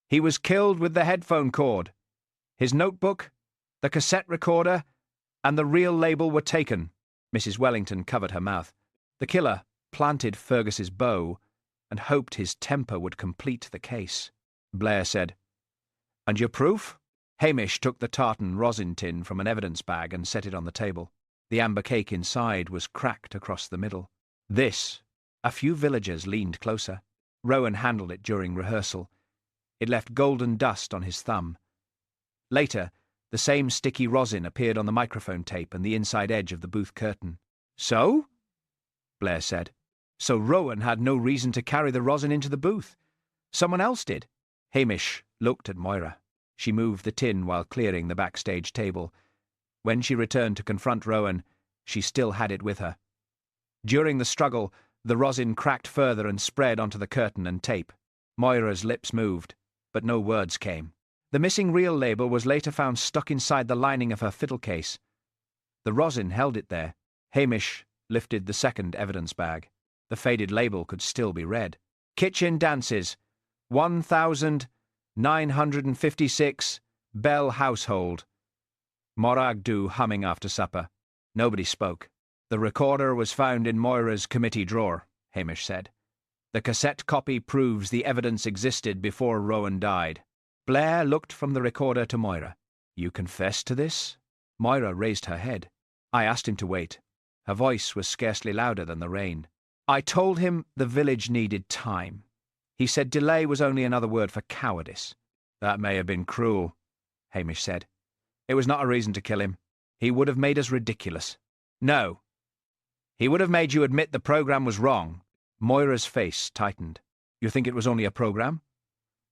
He was killed with the headphone cord. His notebook, the cassette recorder, and the reel label were taken." Mrs. Wellington covered her mouth. "The killer planted Fergus's bow and hoped his temper would complete the case." Blair said, "And your proof?" Hamish took the tartan rosin tin from an evidence bag and set it on the table. The amber cake inside was cracked across the middle. "This." A few villagers leaned closer. Rowan handled it during rehearsal. It left golden dust on his thumb. Later, the same sticky rosin appeared on the microphone tape and the inside edge of the booth curtain. "So?" Blair said. "So Rowan had no reason to carry the rosin into the booth. Someone else did." Hamish looked at Moira. She moved the tin while clearing the backstage table. When she returned to confront Rowan, she still had it with her. During the struggle, the rosin cracked further and spread onto the curtain and tape. Moira's lips moved, but no words came. The missing reel label was later found stuck inside the lining of her fiddle case. The rosin held it there. Hamish lifted the second evidence bag. The faded label could still be read. "Kitchen dances, 1956, Bell household. Morag humming after supper." Nobody spoke. "The recorder was found in Moira's committee drawer," Hamish said. "The cassette copy proves the evidence existed before Rowan died." Blair looked from the recorder to Moira. "You confess to this?" Moira raised her head. "I asked him to wait." Her voice was scarcely louder than the rain. I told him the village needed time. He said delay was only another word for cowardice. That may have been cruel, Hamish said. It was not a reason to kill him. He would have made us ridiculous. No. He would have made you admit the programme was wrong. Moira's face tightened. You think it was only a programme?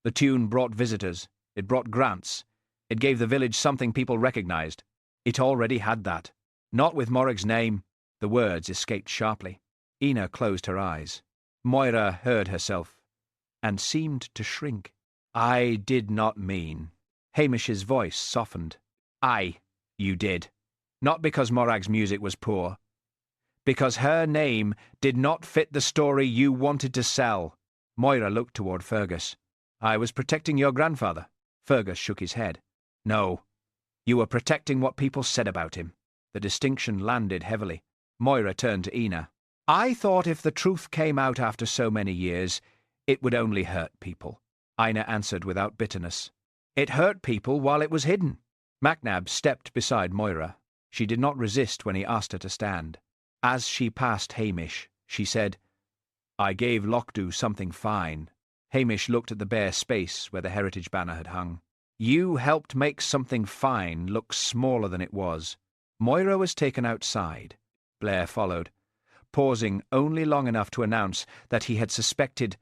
The tune brought visitors. It brought grants. It gave the village something people recognised. It already had that. Not with Morag's name. The words escaped sharply. Ina closed her eyes. Moira heard herself, and seemed to shrink. I did not mean. Hamish's voice softened. Aye, you did. Not because Morag's music was poor. Because her name did not fit the story you wanted to sell. Moira looked toward Fergus. I was protecting your grandfather. Fergus shook his head. No, you were protecting what people said about him. The distinction landed heavily. Moira turned to Ina. I thought if the truth came out after so many years, it would only hurt people. Ina answered without bitterness. It hurt people while it was hidden. Macnab stepped beside Moira. She did not resist when he asked her to stand. As she passed Hamish, she said, I gave Lochdubh something fine. Hamish looked at the bare space where the heritage banner had hung. You helped make something fine look smaller than it was. Moira was taken outside. Blair followed, pausing only long enough to announce that he had suspected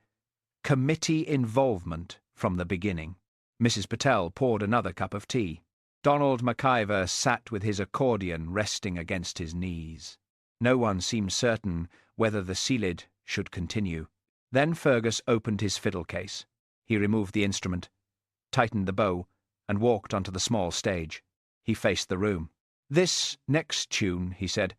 committee involvement from the beginning. Mrs. Patel poured another cup of tea. Donald McIver sat with his accordion resting against his knees. No one seemed certain whether the Ceilidh should continue. Then Fergus opened his fiddle case. He removed the instrument, tightened the bow, and walked onto the small stage. He faced the room. This next tune, he said,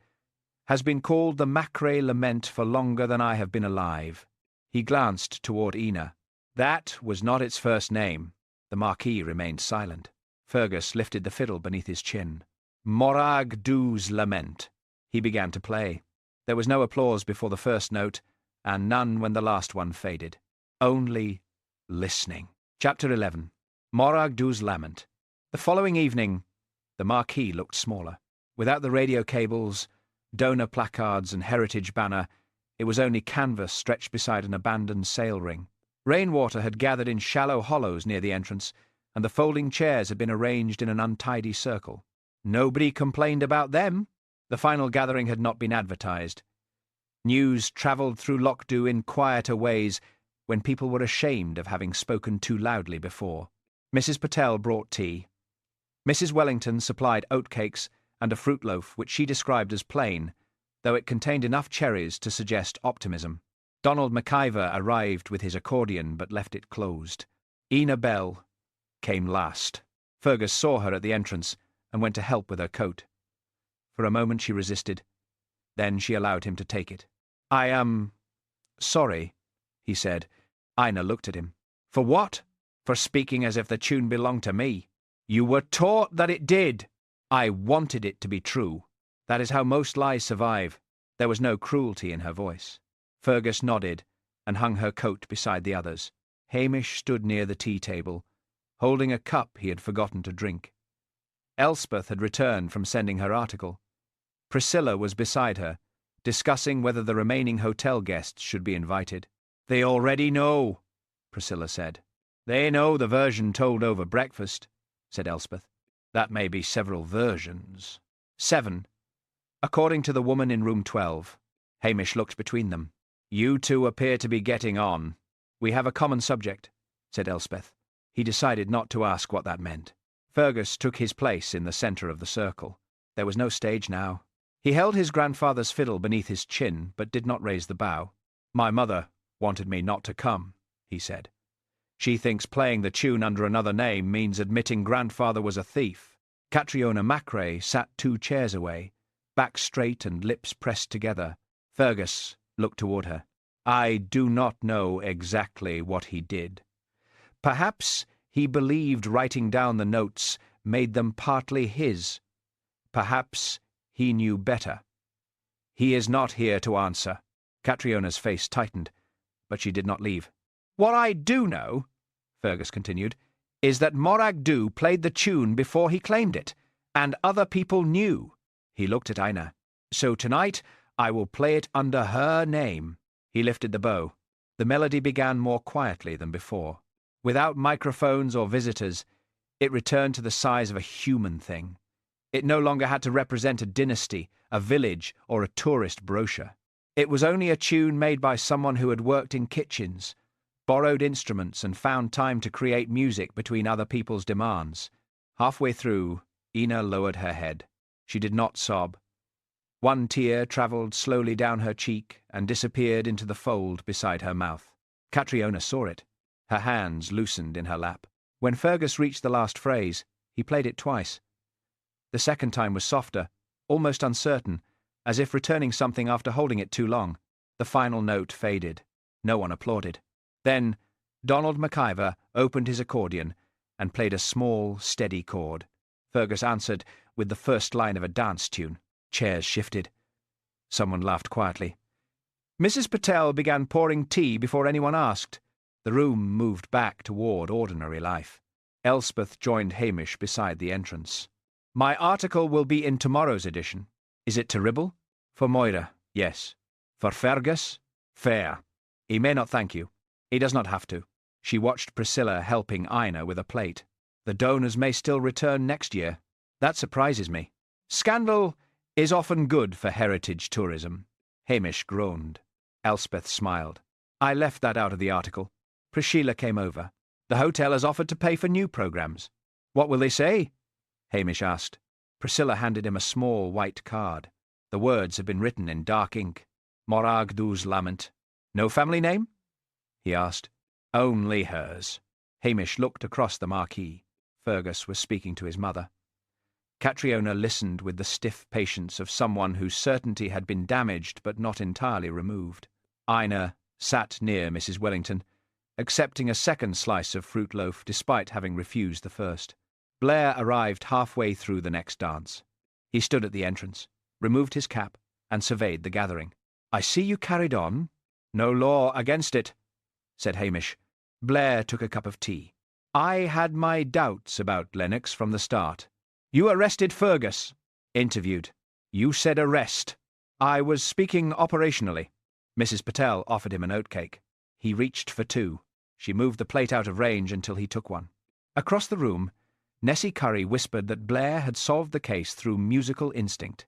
has been called the Macrae Lament for longer than I have been alive. He glanced toward Ina. That was not its first name. The Marquee remained silent. Fergus lifted the fiddle beneath his chin. Morag do's lament. He began to play. There was no applause before the first note, and none when the last one faded. Only listening. Chapter 11. Morag do's lament. The following evening, the Marquee looked smaller. Without the radio cables, donor placards and heritage banner, it was only canvas stretched beside an abandoned sail ring. Rainwater had gathered in shallow hollows near the entrance, and the folding chairs had been arranged in an untidy circle. Nobody complained about them. The final gathering had not been advertised. News travelled through Lochdubh in quieter ways when people were ashamed of having spoken too loudly before. Mrs. Patel brought tea. Mrs. Wellington supplied oatcakes and a fruit loaf which she described as plain, though it contained enough cherries to suggest optimism. Donald McIver arrived with his accordion but left it closed. Ina Bell came last. Fergus saw her at the entrance and went to help with her coat. For a moment she resisted. Then she allowed him to take it. I am sorry, he said. Ina looked at him. For what? For speaking as if the tune belonged to me. You were taught that it did. I wanted it to be true. That is how most lies survive. There was no cruelty in her voice. Fergus nodded and hung her coat beside the others. Hamish stood near the tea table, holding a cup he had forgotten to drink. Elspeth had returned from sending her article. Priscilla was beside her, discussing whether the remaining hotel guests should be invited. They already know, Priscilla said. They know the version told over breakfast, said Elspeth. That may be several versions. 7. According to the woman in room 12. Hamish looked between them. You two appear to be getting on. We have a common subject, said Elspeth. He decided not to ask what that meant. Fergus took his place in the centre of the circle. There was no stage now. He held his grandfather's fiddle beneath his chin, but did not raise the bow. My mother wanted me not to come, he said. She thinks playing the tune under another name means admitting grandfather was a thief. Catriona Macrae sat 2 chairs away, back straight and lips pressed together. Fergus looked toward her. I do not know exactly what he did. Perhaps he believed writing down the notes made them partly his. Perhaps he knew better. He is not here to answer. Catriona's face tightened, but she did not leave. What I do know, Fergus continued, is that Morag played the tune before he claimed it, and other people knew. He looked at Ina. So tonight I will play it under her name. He lifted the bow. The melody began more quietly than before. Without microphones or visitors, it returned to the size of a human thing. It no longer had to represent a dynasty, a village, or a tourist brochure. It was only a tune made by someone who had worked in kitchens, borrowed instruments, and found time to create music between other people's demands. Halfway through, Ina lowered her head. She did not sob. One tear travelled slowly down her cheek and disappeared into the fold beside her mouth. Catriona saw it. Her hands loosened in her lap. When Fergus reached the last phrase, he played it twice. The second time was softer, almost uncertain, as if returning something after holding it too long. The final note faded. No one applauded. Then Donald MacIver opened his accordion and played a small, steady chord. Fergus answered with the first line of a dance tune. Chairs shifted. Someone laughed quietly. Mrs. Patel began pouring tea before anyone asked. The room moved back toward ordinary life. Elspeth joined Hamish beside the entrance. My article will be in tomorrow's edition. Is it terrible? For Moira, yes. For Fergus, fair. He may not thank you. He does not have to. She watched Priscilla helping Ina with a plate. The donors may still return next year. That surprises me. Scandal is often good for heritage tourism. Hamish groaned. Elspeth smiled. I left that out of the article. Priscilla came over. The hotel has offered to pay for new programmes. What will they say? Hamish asked. Priscilla handed him a small white card. The words had been written in dark ink. Morag Lament. No family name? He asked. Only hers. Hamish looked across the marquee. Fergus was speaking to his mother. Catriona listened with the stiff patience of someone whose certainty had been damaged but not entirely removed. Ina sat near Mrs. Wellington, accepting a second slice of fruit loaf despite having refused the first. Blair arrived halfway through the next dance. He stood at the entrance, removed his cap, and surveyed the gathering. I see you carried on. No law against it, said Hamish. Blair took a cup of tea. I had my doubts about Lennox from the start. You arrested Fergus. Interviewed. You said arrest. I was speaking operationally. Mrs. Patel offered him an oatcake. He reached for two. She moved the plate out of range until he took one. Across the room, Nessie Curry whispered that Blair had solved the case through musical instinct.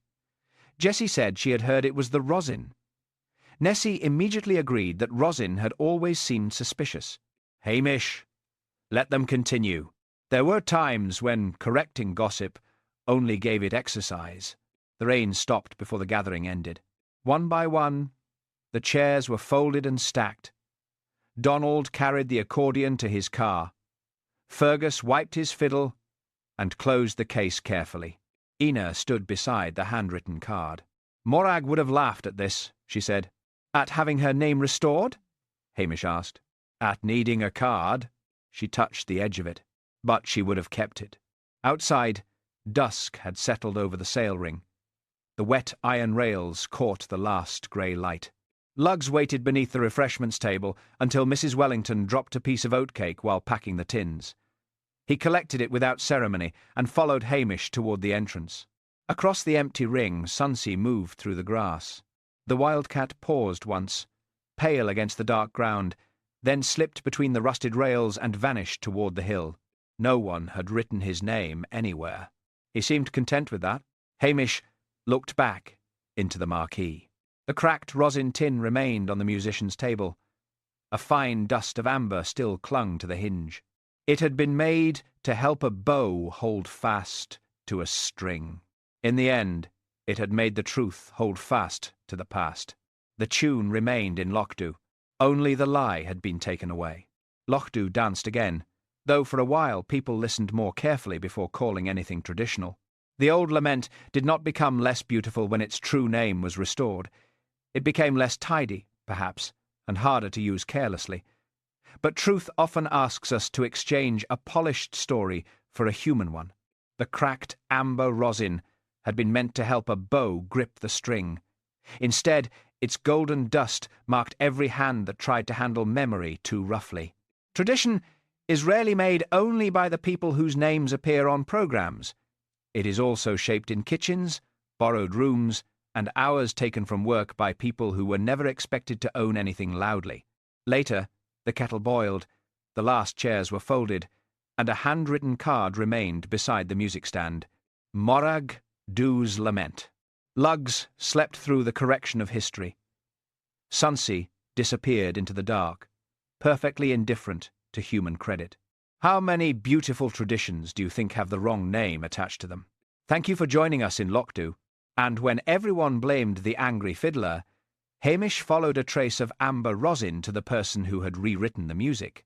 Jessie said she had heard it was the Rosin. Nessie immediately agreed that Rosin had always seemed suspicious. Hamish, let them continue. There were times when correcting gossip only gave it exercise. The rain stopped before the gathering ended. One by one, the chairs were folded and stacked. Donald carried the accordion to his car. Fergus wiped his fiddle and closed the case carefully. Ina stood beside the handwritten card. Morag would have laughed at this, she said. At having her name restored? Hamish asked. At needing a card. She touched the edge of it. But she would have kept it. Outside, dusk had settled over the sail ring. The wet iron rails caught the last grey light. Lugs waited beneath the refreshments table until Mrs. Wellington dropped a piece of oatcake while packing the tins. He collected it without ceremony and followed Hamish toward the entrance. Across the empty ring, Sunsea moved through the grass. The wildcat paused once, pale against the dark ground, then slipped between the rusted rails and vanished toward the hill. No one had written his name anywhere. He seemed content with that. Hamish looked back into the marquee. The cracked rosin tin remained on the musician's table. A fine dust of amber still clung to the hinge. It had been made to help a bow hold fast to a string. In the end, it had made the truth hold fast to the past. The tune remained in Lochdubh. Only the lie had been taken away. Lochdubh danced again, though for a while people listened more carefully before calling anything traditional. The old lament did not become less beautiful when its true name was restored. It became less tidy, perhaps, and harder to use carelessly. But truth often asks us to exchange a polished story for a human one. The cracked amber rosin had been meant to help a bow grip the string. Instead, its golden dust marked every hand that tried to handle memory too roughly. Tradition is rarely made only by the people whose names appear on programmes. It is also shaped in kitchens, borrowed rooms, and hours taken from work by people who were never expected to own anything loudly. Later, the kettle boiled, the last chairs were folded, and a handwritten card remained beside the music stand. Morag do's lament. Lugs slept through the correction of history. Sunsea disappeared into the dark, perfectly indifferent to human credit. How many beautiful traditions do you think have the wrong name attached to them? Thank you for joining us in Lochdubh. And when everyone blamed the angry fiddler, Hamish followed a trace of amber rosin to the person who had rewritten the music.